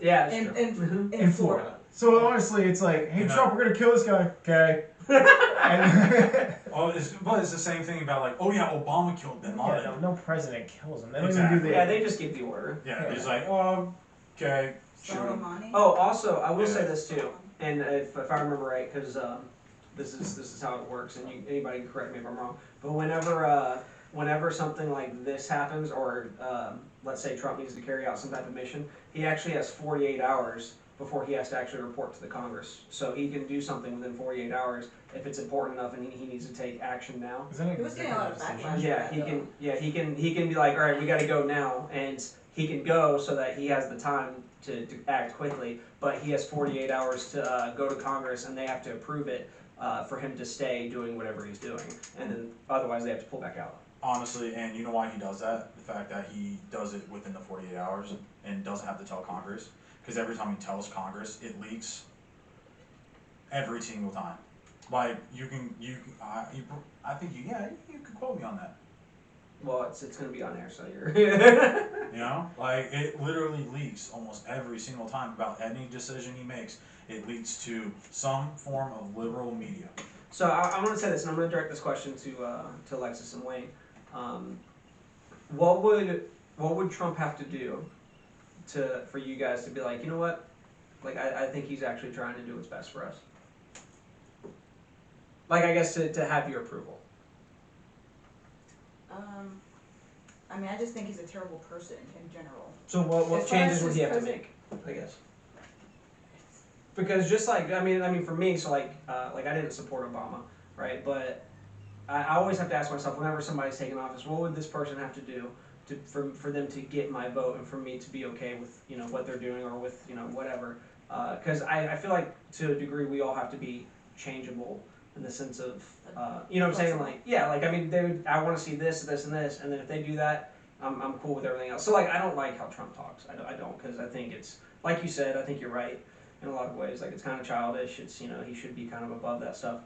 Yeah, that's In, true. in, in Florida. So honestly, it's like, "Hey, You know- Trump, we're gonna kill this guy." Okay. And Oh, but it's the same thing about like, oh yeah, Obama killed Bin Laden. yeah, no president kills him. They don't Exactly. even do the. Yeah, they just give the order. Yeah, Yeah. he's like, okay, shoot him. Soleimani. Oh, also, I will say Yeah. this too, and if I remember right, because this is how it works, and anybody can correct me if I'm wrong. But whenever something like this happens, or let's say Trump needs to carry out some type of mission, he actually has 48 hours before he has to actually report to the Congress. So he can do something within 48 hours if it's important enough, and he needs to take action now. Is that an He was getting a lot of executive backlash. decision? Yeah, he can. Yeah, he can be like, all right, we got to go now, and he can go so that he has the time to act quickly. But he has 48 hours to go to Congress, and they have to approve it for him to stay doing whatever he's doing, and then otherwise they have to pull back out. Honestly, and you know why he does that? The fact that he does it within the 48 hours and doesn't have to tell Congress. Because every time he tells Congress, it leaks every single time. Like, I think you could quote me on that. Well, it's gonna be on air, so you're. You know, like it literally leaks almost every single time about any decision he makes. It leads to some form of liberal media. So I want to say this, and I'm going to direct this question to Alexis and Wayne. What would Trump have to do for you guys to be like, you know what? Like I think he's actually trying to do what's best for us. Like I guess to have your approval. I mean, I just think he's a terrible person in general. So what As far changes as would his he have to present- make? I guess. Because just like I mean for me, so like I didn't support Obama, right? But I always have to ask myself whenever somebody's taking office, what would this person have to do for them to get my vote and for me to be okay with what they're doing or with whatever. Because I feel like to a degree we all have to be changeable in the sense of you know what I'm saying, like yeah, like I mean I want to see this, this, and this, and then if they do that, I'm cool with everything else. So like I don't like how Trump talks. I don't because I think it's like you said. I think you're right in a lot of ways. Like it's kind of childish. It's he should be kind of above that stuff.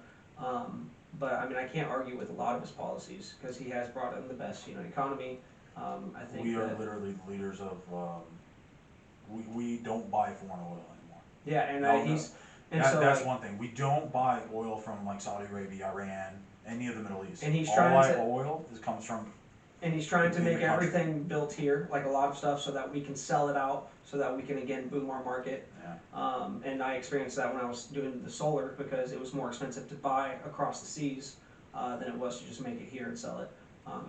But I mean I can't argue with a lot of his policies because he has brought in the best economy. I think We are literally the leaders of. We don't buy foreign oil anymore. yeah, and No, he's. no. And That's so, one thing. We don't buy oil from like Saudi Arabia, Iran, any of the Middle East. And he's all trying our to- oil comes from. and he's trying to in the make country. everything built here, like a lot of stuff, so that we can sell it out, so that we can again boom our market. Yeah. And I experienced that when I was doing the solar because it was more expensive to buy across the seas than it was to just make it here and sell it.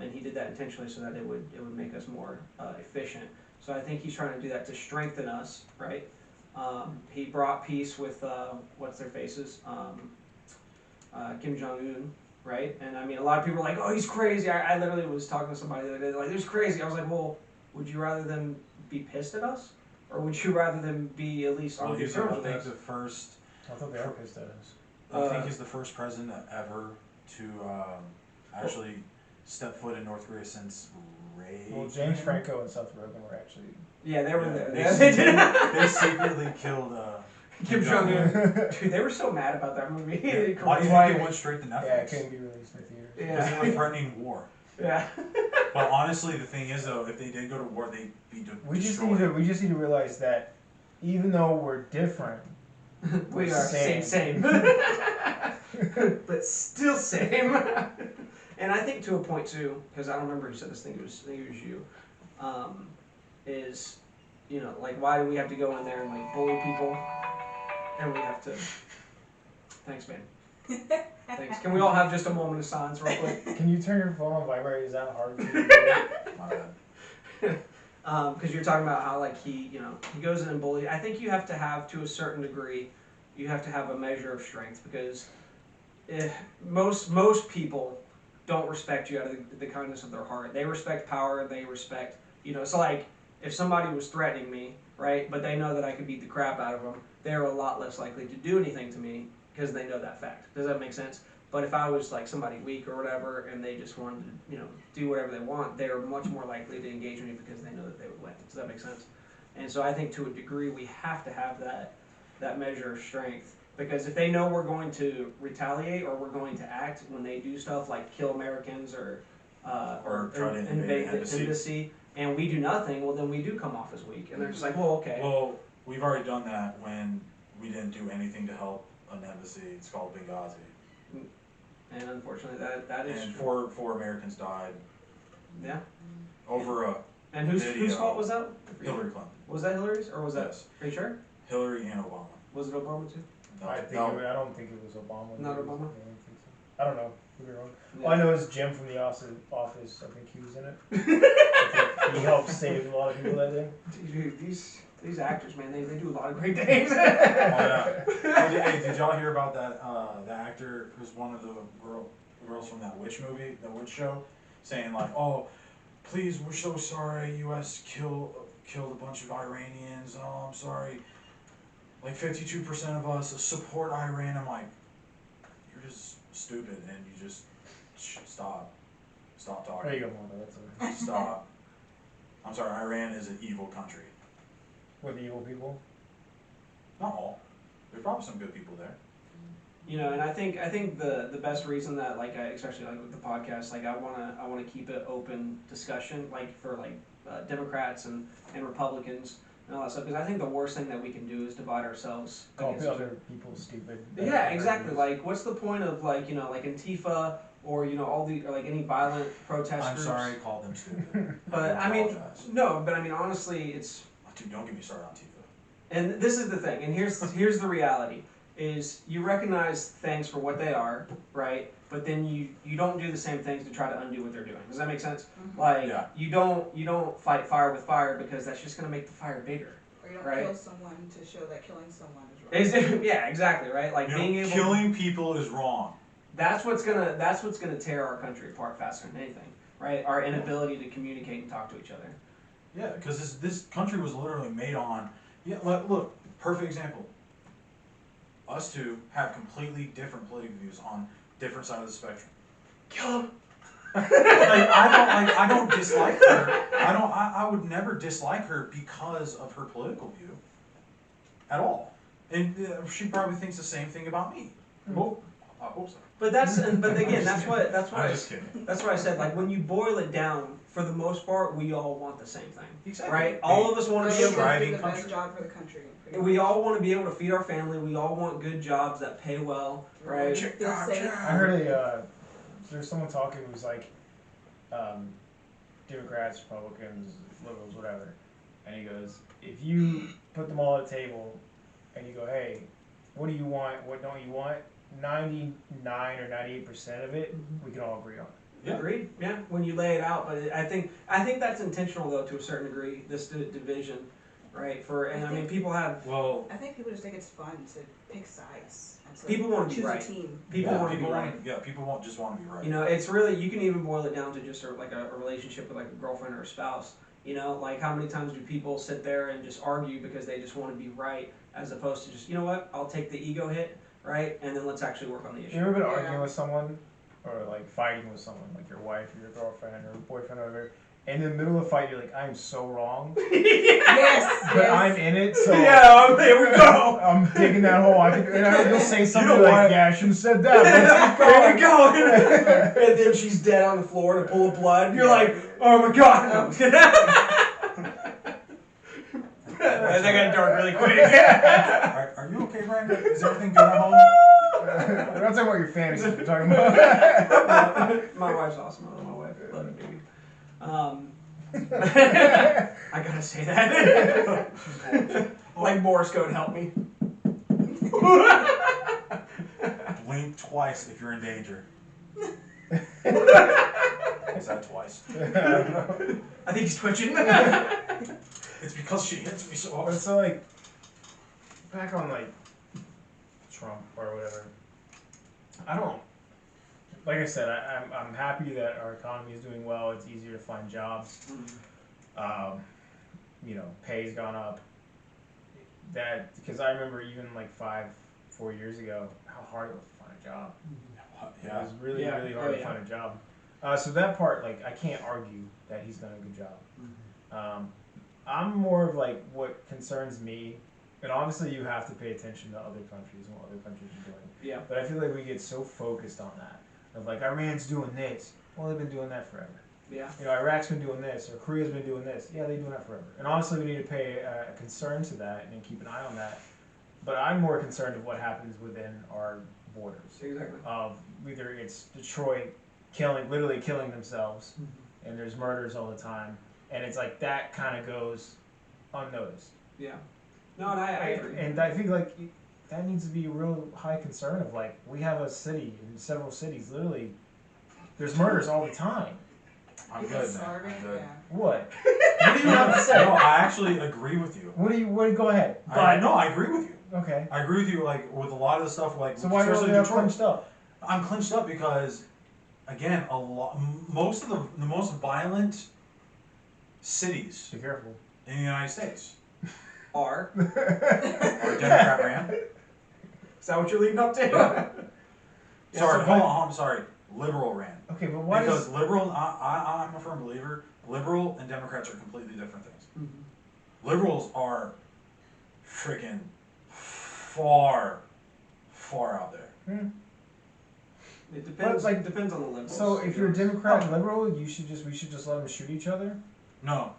And he did that intentionally so that it would make us more efficient. So I think he's trying to do that to strengthen us, right? He brought peace with what's their faces, Kim Jong-un, right? And I mean, a lot of people are like, "Oh, he's crazy." I literally was talking to somebody the other day, like, "He's crazy." I was like, "Well, would you rather them be pissed at us, or would you rather them be at least on Well, good he's terms I with think us?" the first. I thought they are pissed at us. I think he's the first president ever to actually step foot in North Korea since Reagan. Well, James Franco and Seth Rogen were actually. Yeah, they were Yeah, there. They, They did. they secretly killed Kim Jong-un. Dude, they were so mad about that movie. They Why do you Why- think it went straight to Yeah, it Netflix? couldn't be released in theaters. Because Yeah. they were threatening war. Yeah. But honestly, the thing is though, if they did go to war, they'd be We just destroyed. need to realize that even though we're different, We are same. But still same. And I think to a point too, because I don't remember who said this. I think it was you. Is like why do we have to go in there and like bully people, and we have to. Thanks, man. Thanks. Can we all have just a moment of silence, real quick? can you turn your phone on vibrate? Is that hard for you to do? My bad. Because you're talking about how like he goes in and bullies. I think you have to have to a certain degree, you have to have a measure of strength because most people don't respect you out of the kindness of their heart. They respect power. They respect So like if somebody was threatening me, right, but they know that I could beat the crap out of them, they're a lot less likely to do anything to me because they know that fact. Does that make sense? But if I was like somebody weak or whatever, and they just wanted to, do whatever they want, they're much more likely to engage with me because they know that they would win. Does that make sense? And so I think to a degree we have to have that that measure of strength. Because if they know we're going to retaliate or we're going to act when they do stuff like kill Americans or try to invade an the embassy, and we do nothing, well then we do come off as weak. And they're just like, well, okay. Well, we've already done that when we didn't do anything to help an embassy. It's called Benghazi. And unfortunately, that is And true. four Americans died Yeah. over a And whose video. fault was that? Hillary Clinton. Was that Hillary's or was that? Yes. Are you sure? Hillary and Obama. Was it Obama too? No, I don't think it was Obama. Not Obama? I don't think so. I don't know. Could be wrong. Yeah. All I know is Jim from the office. I think he was in it. He helped save a lot of people that day. Dude, these actors, man, they do a lot of great things. Oh yeah. Hey, did y'all hear about that? The actor who's one of the girls from that witch movie, the witch show, saying like, "Oh, please, we're so sorry. U.S. killed a bunch of Iranians. Oh, I'm sorry. Like 52% of us support Iran." I'm like, you're just stupid, and you just stop talking. There you go, Mondo. That's a, Stop. I'm sorry. Iran is an evil country. with the evil people. Not all. There's probably some good people there. You know, and I think the best reason that like especially like with the podcast, like I wanna keep it open discussion, like for like Democrats and Republicans and all that stuff, because I think the worst thing that we can do is divide ourselves. Call against other people stupid. Yeah, exactly. Like, what's the point of like like Antifa or all the or like any violent protest I'm groups? sorry I called them stupid. But I mean, no, but I mean honestly, it's. Dude, don't get me started on Tifa. And this is the thing, and here's the reality: is you recognize things for what they are, right? But then you don't do the same things to try to undo what they're doing. Does that make sense? Mm-hmm. Like Yeah. you don't fight fire with fire because that's just gonna make the fire bigger. Or you don't Right. kill someone to show that killing someone is wrong. Yeah, exactly, right? Like being able. Killing people is wrong. That's what's gonna tear our country apart faster than anything, right? Our inability to communicate and talk to each other. Yeah, because this country was literally made on. Yeah, look, perfect example. Us two have completely different political views on different sides of the spectrum. Kill him. I don't dislike her. I would never dislike her because of her political view. At all. And she probably thinks the same thing about me. Well, I hope so. But again, that's what I'm just kidding. that's what I said. Like when you boil it down, for the most part, we all want the same thing, Exactly. right? All of us want to be able to. Striving do the best country. job for the country. pretty We much. all want to be able to feed our family. We all want good jobs that pay well, right? Feel safe. I heard there's someone talking who's like, Democrats, Republicans, liberals, whatever, and he goes, if you put them all at the table, and you go, hey, what do you want? What don't you want? 99 or 98% of it, we can all agree on. Yeah. Agreed. Yeah, when you lay it out, but I think that's intentional though to a certain degree. This division, right? I mean, people have. Well, I think people just think it's fun to pick sides. And to People want to be choose right. a team. People want to be right. People won't just want to be right. You know, it's really, you can even boil it down to just a relationship with like a girlfriend or a spouse. You know, like how many times do people sit there and just argue because they just want to be right, as opposed to just, you know what, I'll take the ego hit, right, and then let's actually work on the issue. You ever been Yeah. arguing with someone, or like fighting with someone, like your wife or your girlfriend or boyfriend or whatever, and in the middle of the fight you're like, I'm so wrong, Yes, but yes. I'm in it, so Yeah, there we go. I'm digging that hole. You'll say something know like, what? yeah, I shouldn't have said that. There you go. And then she's dead on the floor in a pool of blood. You're like, oh my god. And they got dark really quick. Are you okay, Brandon? Is everything good at home? We're not talking about your fantasies, we're talking about... My wife's awesome. I love my wife. I love her, baby. I gotta say that. Like Morse code, help me. Blink twice if you're in danger. Is that twice? I think he's twitching. It's because she hits me so hard. But so like, back on like Trump or whatever, I don't, like I said, I'm happy that our economy is doing well. It's easier to find jobs. You know, pay's gone up. That, because I remember even like 4 years ago, how hard it was to find a job. It was really, Yeah. really hard Oh, to yeah. find a job. So that part, like, I can't argue that he's done a good job. I'm more of like, what concerns me and obviously you have to pay attention to other countries and what other countries are doing. Yeah. But I feel like we get so focused on that. Of like, Iran's doing this. Well, they've been doing that forever. Yeah. You know, Iraq's been doing this, or Korea's been doing this. Yeah, they've been doing that forever. And honestly, we need to pay a concern to that and keep an eye on that. But I'm more concerned of what happens within our borders. Exactly. Of either it's Detroit literally killing themselves, and there's murders all the time, and it's like that kind of goes unnoticed. Yeah. No, and I agree. And I think like that needs to be a real high concern of like we have a city in several cities literally there's murders all the time. I'm People good, man. starving, I'm good. yeah. What? What do you have to say? No, I actually agree with you. What go ahead. I agree with you. Okay. I agree with you, like, with a lot of the stuff, like, So why are especially you all Detroit. clenched up? I'm clenched up because, again, most of the most violent cities Be careful. in the United States Are are Democrat ran. is that what you're leading up to? Yeah. Yeah, Sorry, so hold on, I'm sorry. Liberal ran. Okay, but why Because does liberal, I'm a firm believer, liberal and Democrats are completely different things. Mhm. Liberals are freaking far out there. It depends. But, like, it depends on the liberals. so if you're a Democrat and liberal, we should just let them shoot each other? No.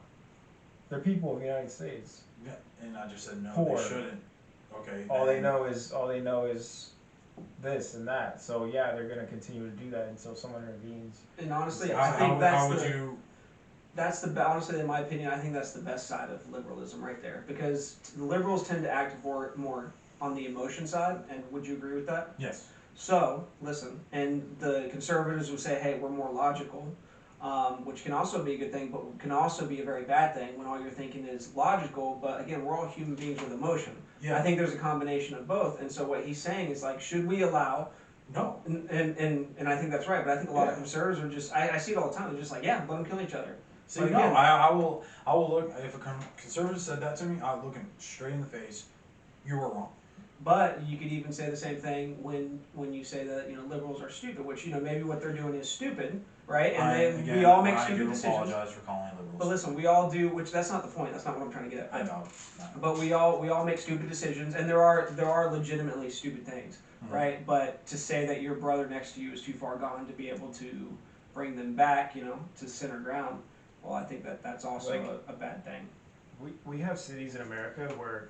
They're people of the United States. Yeah, and I just said no, Poor. they shouldn't. Okay. All they then- know is this and that. So yeah, they're gonna continue to do that until someone intervenes. And honestly, How- I think how would you? honestly, in my opinion, I think that's the best side of liberalism right there, because the liberals tend to act more on the emotion side. And would you agree with that? Yes. So listen, and the conservatives would say, hey, we're more logical, which can also be a good thing, but can also be a very bad thing when all you're thinking is logical. But again, we're all human beings with emotion. Yeah. I think there's a combination of both. And so what he's saying is like, should we allow? No. And I think that's right. But I think a lot of Yeah. conservatives are just, I see it all the time. They're just like, yeah, let them kill each other. See, But no, again- I will look, if a conservative said that to me, I'll look him straight in the face. You were wrong. But you could even say the same thing when you say that liberals are stupid, which maybe what they're doing is stupid, right? And then we all make stupid decisions. I do apologize for calling liberals. But listen, we all do, which that's not the point. That's not what I'm trying to get at. I know. But we all make stupid decisions, and there are legitimately stupid things, Mhm. right? But to say that your brother next to you is too far gone to be able to bring them back, to center ground, well, I think that's also Like- a bad thing. We have cities in America where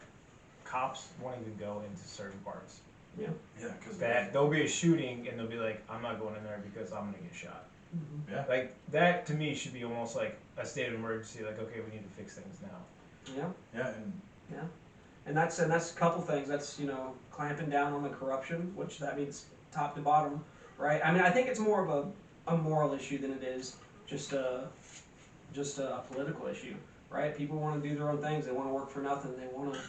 cops won't even go into certain parts. Yeah, because That there'll be a shooting and they'll be like, I'm not going in there because I'm gonna get shot. yeah. Like that to me should be almost like a state of emergency. Like, okay, we need to fix things now. Yeah. Yeah, and And that's a couple things. That's clamping down on the corruption, which that means top to bottom, right? I mean, I think it's more of a moral issue than it is just a political issue, right? People want to do their own things. They want to work for nothing. They want to.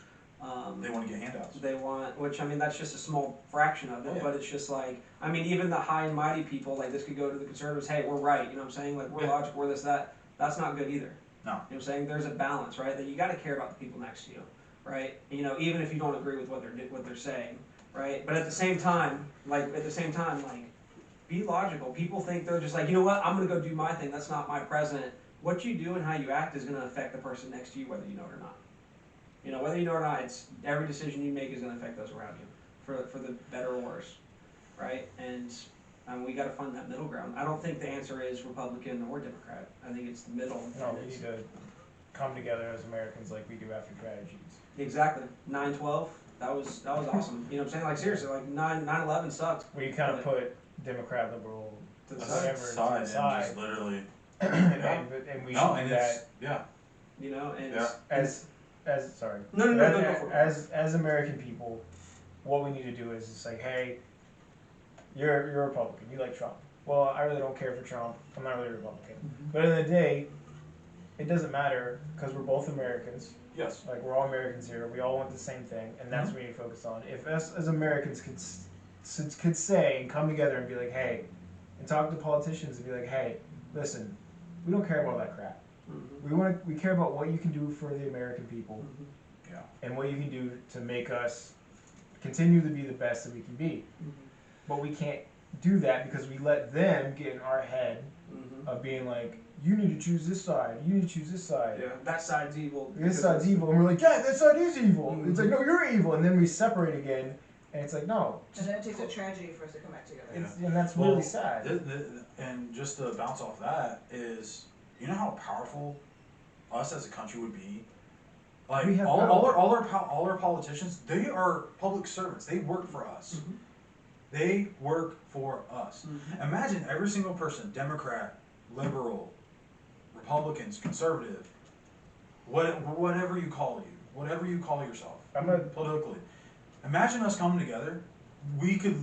they want to get handouts. They want, which I mean, that's just a small fraction of it, Oh, yeah. but it's just like, I mean, even the high and mighty people, like this could go to the conservatives, hey, we're right, you know what I'm saying? Like, we're Yeah. logical, we're this, that. That's not good either. No. You know what I'm saying? There's a balance, right? That you got to care about the people next to you, right? Even if you don't agree with what they're saying, right? But at the same time, like, be logical. People think they're just like, you know what? I'm gonna go do my thing. That's not my president. What you do and how you act is gonna affect the person next to you, whether you know it or not. Whether you know it or not, it's every decision you make is gonna affect those around you, for the better or worse, right? And we got to find that middle ground. I don't think the answer is Republican or Democrat. I think it's the middle. No, and we it's- need to come together as Americans like we do after tragedies. Exactly. 9/12. That was awesome. You know what I'm saying? Like seriously, like 9/11 sucked. We kind of put Democrat, liberal, To the whatever side. to Side the and side, just literally. and we should No, do and that it's yeah. And Yeah. as sorry. No, go for it. As American people, what we need to do is it's like, hey, you're a Republican, you like Trump. Well, I really don't care for Trump. I'm not really a Republican. But in the day, it doesn't matter because we're both Americans. Yes. Like we're all Americans here. We all want the same thing, and that's what we need to focus on. If us as Americans could say and come together and be like, hey, and talk to politicians and be like, hey, listen, we don't care about all that crap. We care about what you can do for the American people Yeah. and what you can do to make us continue to be the best that we can be. But we can't do that because we let them get in our head of being like, you need to choose this side. You need to choose this side. Yeah, that side's evil. This side's evil, and we're like, yeah, that side is evil. Mhm. It's like, no, you're evil, and then we separate again, and it's like, no. And then it takes a tragedy for us to come back together. And that's Well, really sad. And just to bounce off that is, you know how powerful us as a country would be? Like, We have all our politicians, they are public servants. They work for us. Mhm. They work for us. Mhm. Imagine every single person, Democrat, liberal, Republicans, conservative, whatever you call yourself, I'm a, politically. Imagine us coming together. We could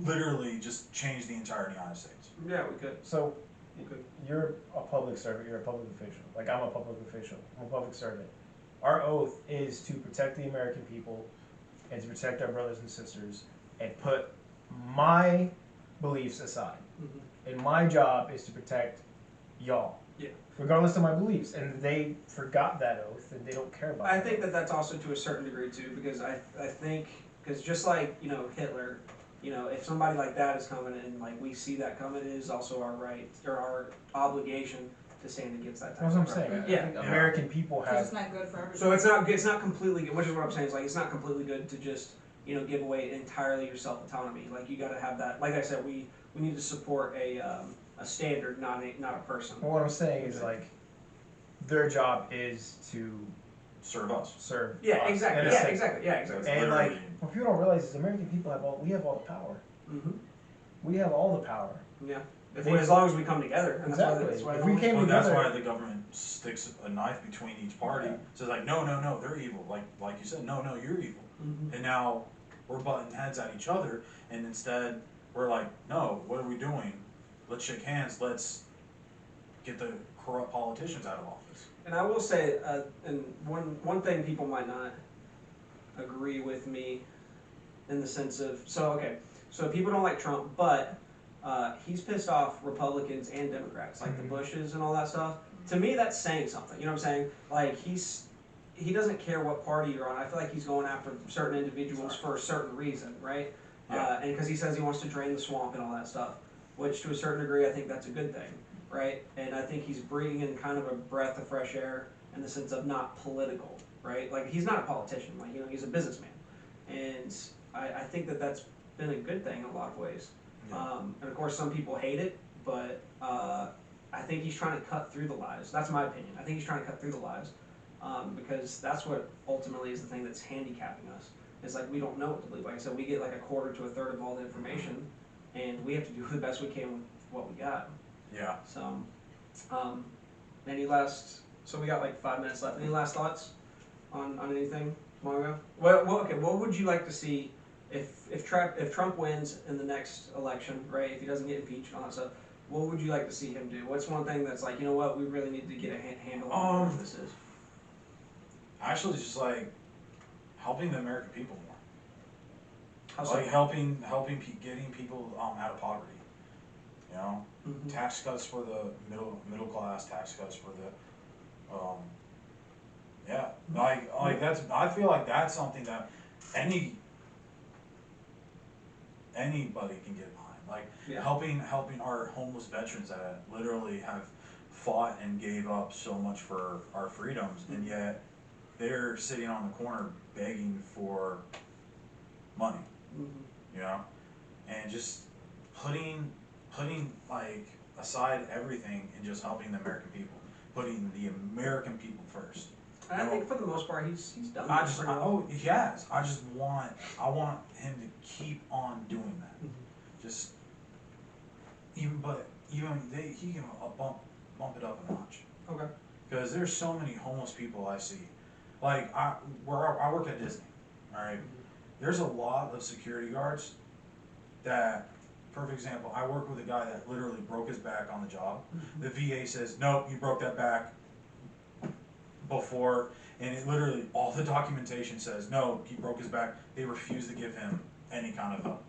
literally just change the entire United States. Yeah, we could. so, We could. you're a public servant, you're a public official. Like, I'm a public official, I'm a public servant. Our oath is to protect the American people and to protect our brothers and sisters and put my beliefs aside. Mhm. And my job is to protect y'all. Yeah. Regardless of my beliefs. And they forgot that oath and they don't care about I that think oath. that that's also to a certain degree too, because I think, because just like, Hitler, if somebody like that is coming and like we see that coming, it is also our right or our obligation to stand against that type That's what of I'm saying. I Yeah. think American people Because have. it's not good for everybody. So it's not completely good, which is what I'm saying, is like, it's not completely good to just, give away entirely your self-autonomy. Like, you gotta have that, like I said, we need to support a standard, not a person. Well, what I'm saying is like, their job is to Serve us. serve. Yeah, us. exactly, And it's yeah, like- exactly, yeah, exactly. And like, Literally. what people don't realize is American people we have all the power. Mm-hmm, We have all the power. yeah. They- As long as we come together, and Exactly. that's why If we came Well, that's together- why the government sticks a knife between each party. Yeah. So it's like, no, they're evil. Like you said, no, you're evil. Mhm. And now we're butting heads at each other, and instead we're like, no, what are we doing? Let's shake hands. Let's get the corrupt politicians out of office. And I will say, and one thing people might not agree with me in the sense of, so people don't like Trump, but he's pissed off Republicans and Democrats, like the Mhm. Bushes and all that stuff. To me, that's saying something. You know what I'm saying? Like, he doesn't care what party you're on. I feel like he's going after certain individuals for a certain reason, right? Yeah. And because he says he wants to drain the swamp and all that stuff, which to a certain degree I think that's a good thing, right? And I think he's bringing in kind of a breath of fresh air in the sense of not political, right? Like, he's not a politician, like, he's a businessman. And I think that that's been a good thing in a lot of ways. Yeah. And of course some people hate it, but I think he's trying to cut through the lies. That's my opinion. I think he's trying to cut through the lies. Because that's what ultimately is the thing that's handicapping us. It's like we don't know what to believe. Like I said, we get like a quarter to a third of all the information, and we have to do the best we can with what we got. Yeah. So, so we got like 5 minutes left. Any last thoughts on anything, Mario? Okay, what would you like to see if Trump wins in the next election, right? If he doesn't get impeached and all that stuff, what would you like to see him do? What's one thing that's like, you know what, we really need to get a handle on what this is? Actually, just like helping the American people more. How so? Like getting people out of poverty. You know, Mhm. tax cuts for the middle class, tax cuts for the, yeah, like that's. I feel like that's something that anybody can get behind. Like Yeah. helping our homeless veterans that literally have fought and gave up so much for our freedoms, and yet they're sitting on the corner begging for money. Mhm. You know, and just putting like aside everything and just helping the American people, putting the American people first. And I think for the most part, he's done I that just, pretty well. he has. I want him to keep on doing that. Mhm. Just he can bump it up a notch. Okay. Because there's so many homeless people I see. Like I work at Disney. All right. There's a lot of security guards that, perfect example, I work with a guy that literally broke his back on the job. The VA says, nope, you broke that back before, and it literally, all the documentation says, no, he broke his back. They refuse to give him any kind of help.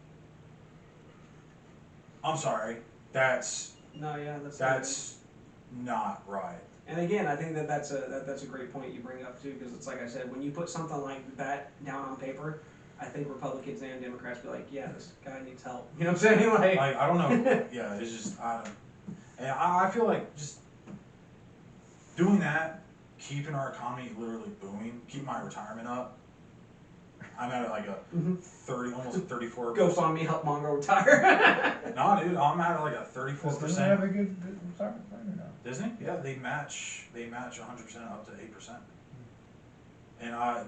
I'm sorry, that's No, yeah, that's not right. And again, I think that's a great point you bring up too, because it's like I said, when you put something like that down on paper, I think Republicans and Democrats be like, yeah, this guy needs help. You know what I'm saying? Like I don't know. Yeah, it's just and I feel like just doing that, keeping our economy literally booming, keep my retirement up. I'm at like a 30, almost a 34. Go fund me, help Mongo retire. No, dude, I'm at like a Does Disney have 34%. a good retirement plan or no? Disney? Yeah, they match 100% up to 8%. And I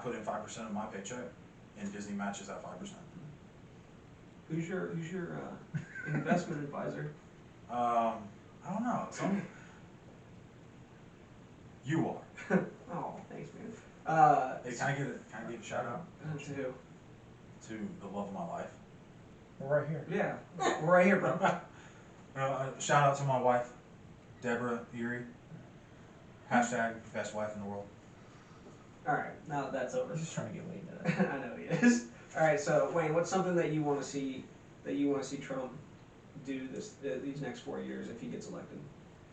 put in 5% of my paycheck, and Disney matches that 5%. Who's your investment advisor? I don't know. You are. Oh, thanks, man. Hey, can I give a shout out To who? to the love of my life? We're right here. Yeah, we're right here, bro. Shout out to my wife, Deborah Erie. Hashtag best wife in the world. All right, now that that's over. He's just trying to get laid today. I know he is. All right, so Wayne, what's something that you want to see Trump do these next 4 years if he gets elected?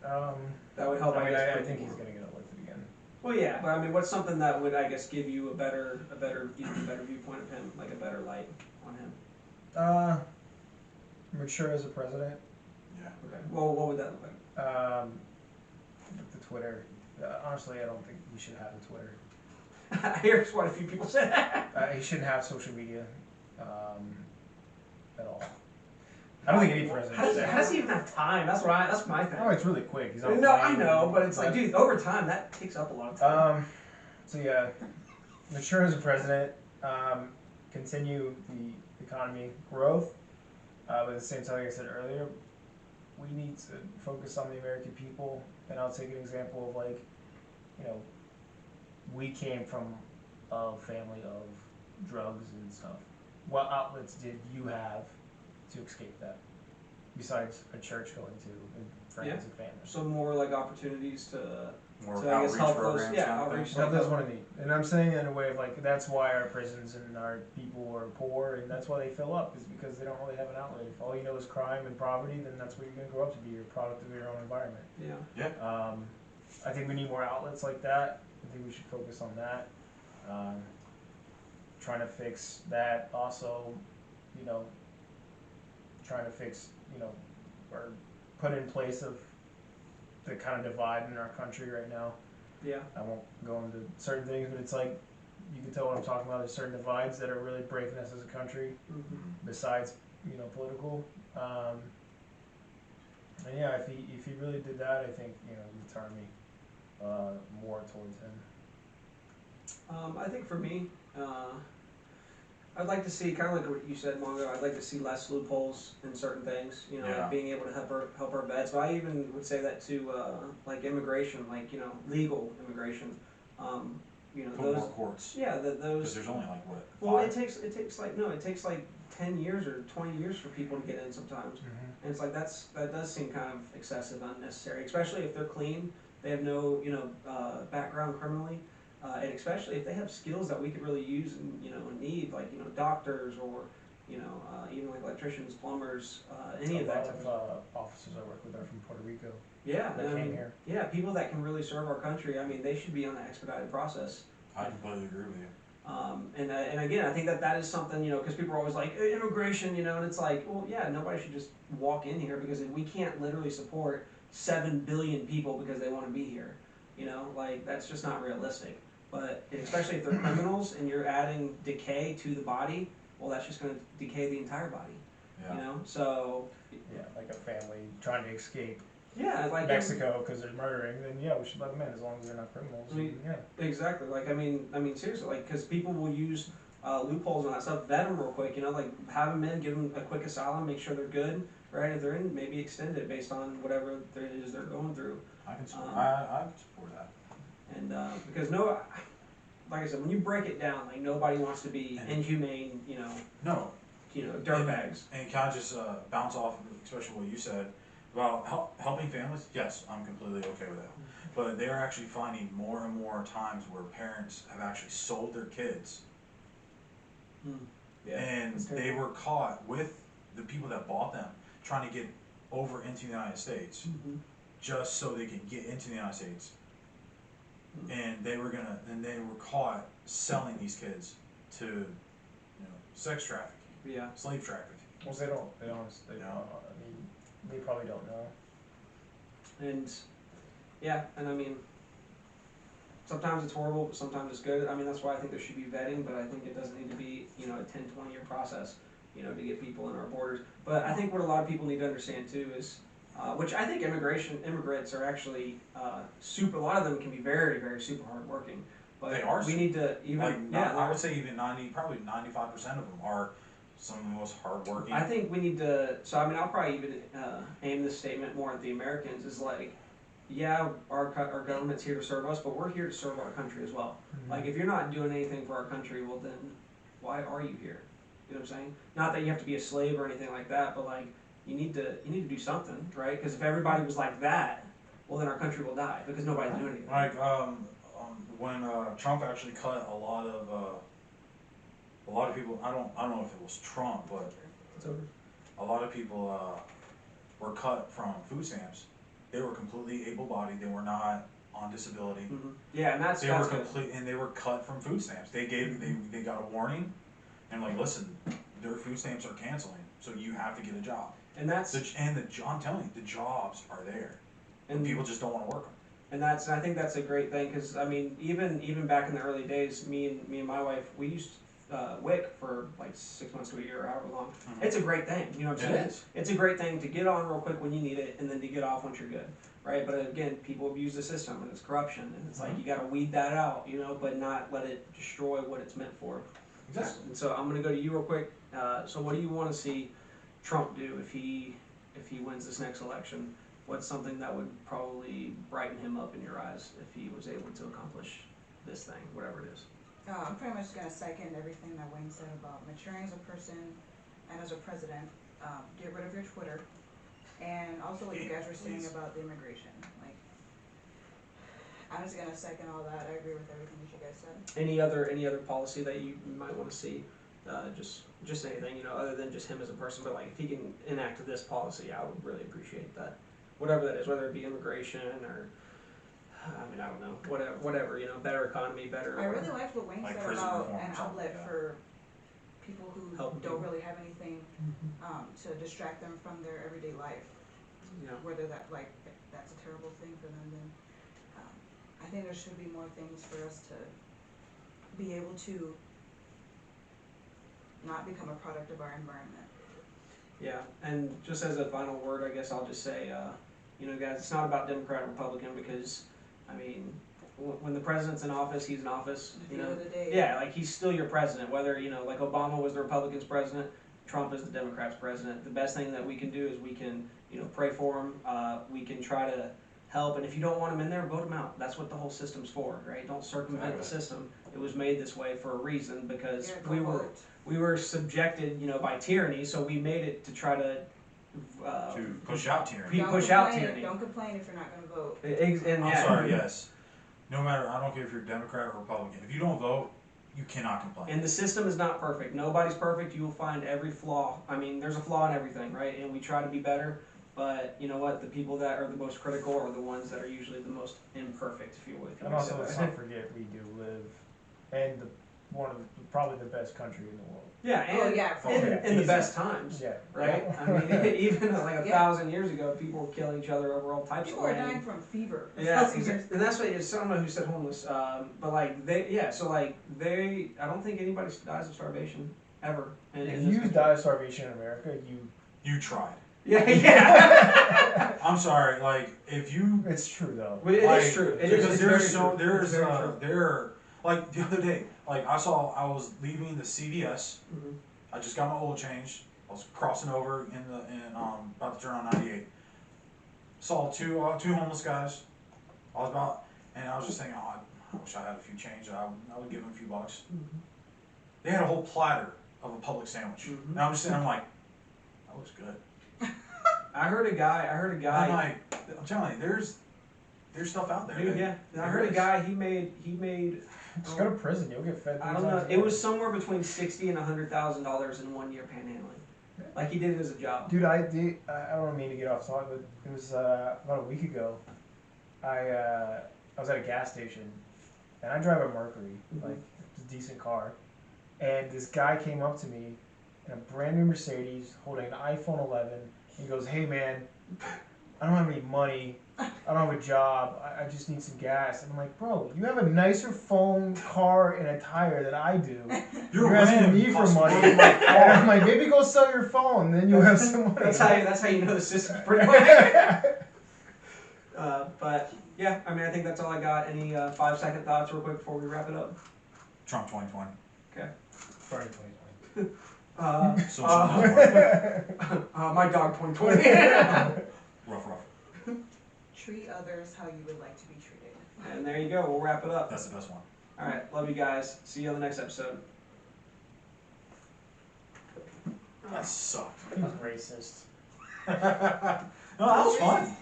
That would help. I guess, think he's gonna get elected again. Well, yeah, but I mean, what's something that would, I guess, give you a better viewpoint of him, like a better light on him? Mature as a president. Yeah. Okay. Well, what would that look like? The Twitter. Honestly, I don't think he should have a Twitter. I hear quite a few people say that. He shouldn't have social media at all. I don't think any president should. How does he even have time? That's my thing. Oh, it's really quick. He's on a No, I plane, know, but it's like, dude, over time that takes up a lot of time. So yeah, mature as a president. Continue the economy growth, but at the same time, like I said earlier, we need to focus on the American people. And I'll take an example of like, we came from a family of drugs and stuff. What outlets did you have to escape that, besides a church going to and friends and family? So more like opportunities to More I guess outreach help programs. those, yeah, kind of outreach. thing. Help those one in need. And I'm saying it in a way of like, that's why our prisons and our people are poor, and that's why they fill up, is because they don't really have an outlet. If all you know is crime and poverty, then that's what you're gonna grow up to be, you're a product of your own environment. Yeah. I think we need more outlets like that. I think we should focus on that. Trying to fix that also, trying to fix, or put in place of the kind of divide in our country right now. Yeah. I won't go into certain things, but it's like, you can tell what I'm talking about. There's certain divides that are really breaking us as a country, besides, political. And yeah, if he really did that, I think, he'd turn me more towards him. I think for me, I'd like to see, kind of like what you said, Mongo, I'd like to see less loopholes in certain things, Yeah. like being able to help our vets. But I even would say that to, like immigration, like, legal immigration. Put Those, more courts. yeah, Because those, there's only like what? well, 5? it takes like 10 years or 20 years for people to get in sometimes. And it's like, that does seem kind of excessive, unnecessary, especially if they're clean, they have no, background criminally. And especially if they have skills that we could really use and need, like doctors or even like electricians, plumbers, any of that type of officers I work with are from Puerto Rico. Yeah, That came here. Yeah, people that can really serve our country. I mean, they should be on the expedited process. I completely agree with you. And again, I think that is something because people are always like immigration, and it's like, well, yeah, nobody should just walk in here because we can't literally support 7 billion people because they want to be here. Like that's just not realistic. But especially if they're criminals and you're adding decay to the body, well, that's just going to decay the entire body. Yeah. So Yeah, like a family trying to escape yeah, like Mexico because they're murdering, then yeah, we should let them in as long as they're not criminals. I mean, yeah. Exactly. Like I mean seriously, like because people will use loopholes on that stuff. Vet them real quick, like have them in, give them a quick asylum, make sure they're good. Right, if they're in, maybe extend it based on whatever it is they're going through. I can support. I support that. And because like I said, when you break it down, like nobody wants to be inhumane, No. dirtbags. And can I just bounce off, especially what you said about helping families? Yes, I'm completely okay with that. But they are actually finding more and more times where parents have actually sold their kids, Yeah, and that's they terrible. were caught with the people that bought them trying to get over into the United States just so they could get into the United States. And they were caught selling these kids to, sex trafficking, Yeah. slave trafficking. Well, they don't. I mean, they probably don't know. And Yeah, and I mean, sometimes it's horrible, but sometimes it's good. I mean, that's why I think there should be vetting, but I think it doesn't need to be, you know, a 10, 20-year process, you know, to get people in our borders. But I think what a lot of people need to understand too is, which I think immigrants are actually a lot of them can be very, very super hardworking. But They are we need to even, Like, yeah, I would say even probably 95% of them are some of the most hardworking. I think we need to, so I mean, I'll probably even aim this statement more at the Americans, is like, yeah, our government's here to serve us, but we're here to serve our country as well. Like, if you're not doing anything for our country, well then, why are you here? You know what I'm saying? Not that you have to be a slave or anything like that, but like, you need to do something, right? Because if everybody was like that, well then our country will die, because nobody's doing anything. Like, when Trump actually cut a lot of people, I don't know if it was Trump, but It's over. a lot of people were cut from food stamps. They were completely able-bodied. They were not on disability. Mm-hmm. Yeah, and that's They were good. and they were cut from food stamps. They got a warning, and like, listen, their food stamps are canceling, so you have to get a job. And that's I'm telling you, the jobs are there, and and people just don't want to work them. And I think that's a great thing, because I mean, even back in the early days, me and my wife, we used WIC for like 6 months to a year, however long. Mhm. It's a great thing, you know what I'm saying? It is. It's a great thing to get on real quick when you need it, and then to get off once you're good, right? But again, people abuse the system, and it's corruption, and it's like you got to weed that out, you know, but not let it destroy what it's meant for. Exactly. And so I'm gonna go to you real quick. So what do you want to see Trump do if he wins this next election? What's something that would probably brighten him up in your eyes if he was able to accomplish this thing, whatever it is? I'm pretty much gonna second everything that Wayne said about maturing as a person and as a president. Get rid of your Twitter, and also what you guys were saying Please. about the immigration. Like, I'm just gonna second all that. I agree with everything that you guys said. Any other policy that you might want to see? Just anything, you know, other than just him as a person, but like if he can enact this policy, I would really appreciate that. Whatever that is, whether it be immigration or, I mean, I don't know, whatever, you know, better economy, better. I really liked what Wayne Like said prison about reform or an something, outlet yeah. for people who Helping don't people. really have anything to distract them from their everyday life. Yeah. Whether that's a terrible thing for them, then I think there should be more things for us to be able to not become a product of our environment. Yeah, and just as a final word, I guess I'll just say, you know, guys, it's not about Democrat or Republican, because, I mean, when the president's in office, he's in office, At the you end know. of the day, Yeah, like he's still your president, whether, you know, like Obama was the Republicans' president, Trump is the Democrats' president. The best thing that we can do is we can, you know, pray for him, we can try to help, and if you don't want him in there, vote him out. That's what the whole system's for, right? Don't circumvent the system. It was made this way for a reason, because yeah, go vote. we were subjected, you know, by tyranny, so we made it to try to push out tyranny. push out tyranny. Don't complain if you're not gonna vote. And I'm yeah. sorry, yes. No matter, I don't care if you're Democrat or Republican. If you don't vote, you cannot complain. And the system is not perfect. Nobody's perfect. You will find every flaw. I mean, there's a flaw in everything, right? And we try to be better, but you know what? The people that are the most critical are the ones that are usually the most imperfect, if you would. And also, let's not forget, we do live in probably the best country in the world. Yeah, and Oh, yeah. in the best times, Yeah. right? I mean, even like 1,000 years ago, people were killing each other over all types People of are land. dying from fever. Yeah, and that's what it's. I don't know who said homeless, but like I don't think anybody dies of starvation ever. In If this you country. die of starvation in America, You tried. Yeah, yeah. I'm sorry, like, if you, it's true though. Well, it like, is true. It because is. like the other day, like I was leaving the CVS. Mhm. I just got my oil changed. I was crossing over about to turn on 98. Saw two homeless guys. I was just thinking, oh, I wish I had a few change. I would give them a few bucks. They had a whole platter of a public sandwich. Mhm. And I'm just sitting, I'm like, that looks good. I heard a guy. I'm like, I'm telling you, there's stuff out there. Dude, yeah. I heard a guy. He made. Just go to prison, you'll get fed. I don't know. It was somewhere between $60,000 and $100,000 in 1 year panhandling. Like he did it as a job. Dude, I don't mean to get off topic, but it was about a week ago. I was at a gas station, and I drive a Mercury, like it's a decent car, and this guy came up to me in a brand new Mercedes holding an iPhone 11. He goes, "Hey man, I don't have any money I don't have a job, I just need some gas. And I'm like, bro, you have a nicer phone, car, and a tire than I do. You're asking me for money. And I'm like, maybe go sell your phone, then you'll have some money. That's how you know the system's pretty much. But yeah, I mean, I think that's all I got. Any 5-second thoughts real quick before we wrap it up? Trump 2020. Okay. Sorry, 2020. My dog 2020. Rough. Treat others how you would like to be treated. And there you go. We'll wrap it up. That's the best one. All right. Love you guys. See you on the next episode. That sucked. He's racist. No, that was fun.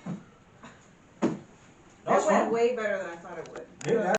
That was That went fun. way better than I thought it would. Yeah,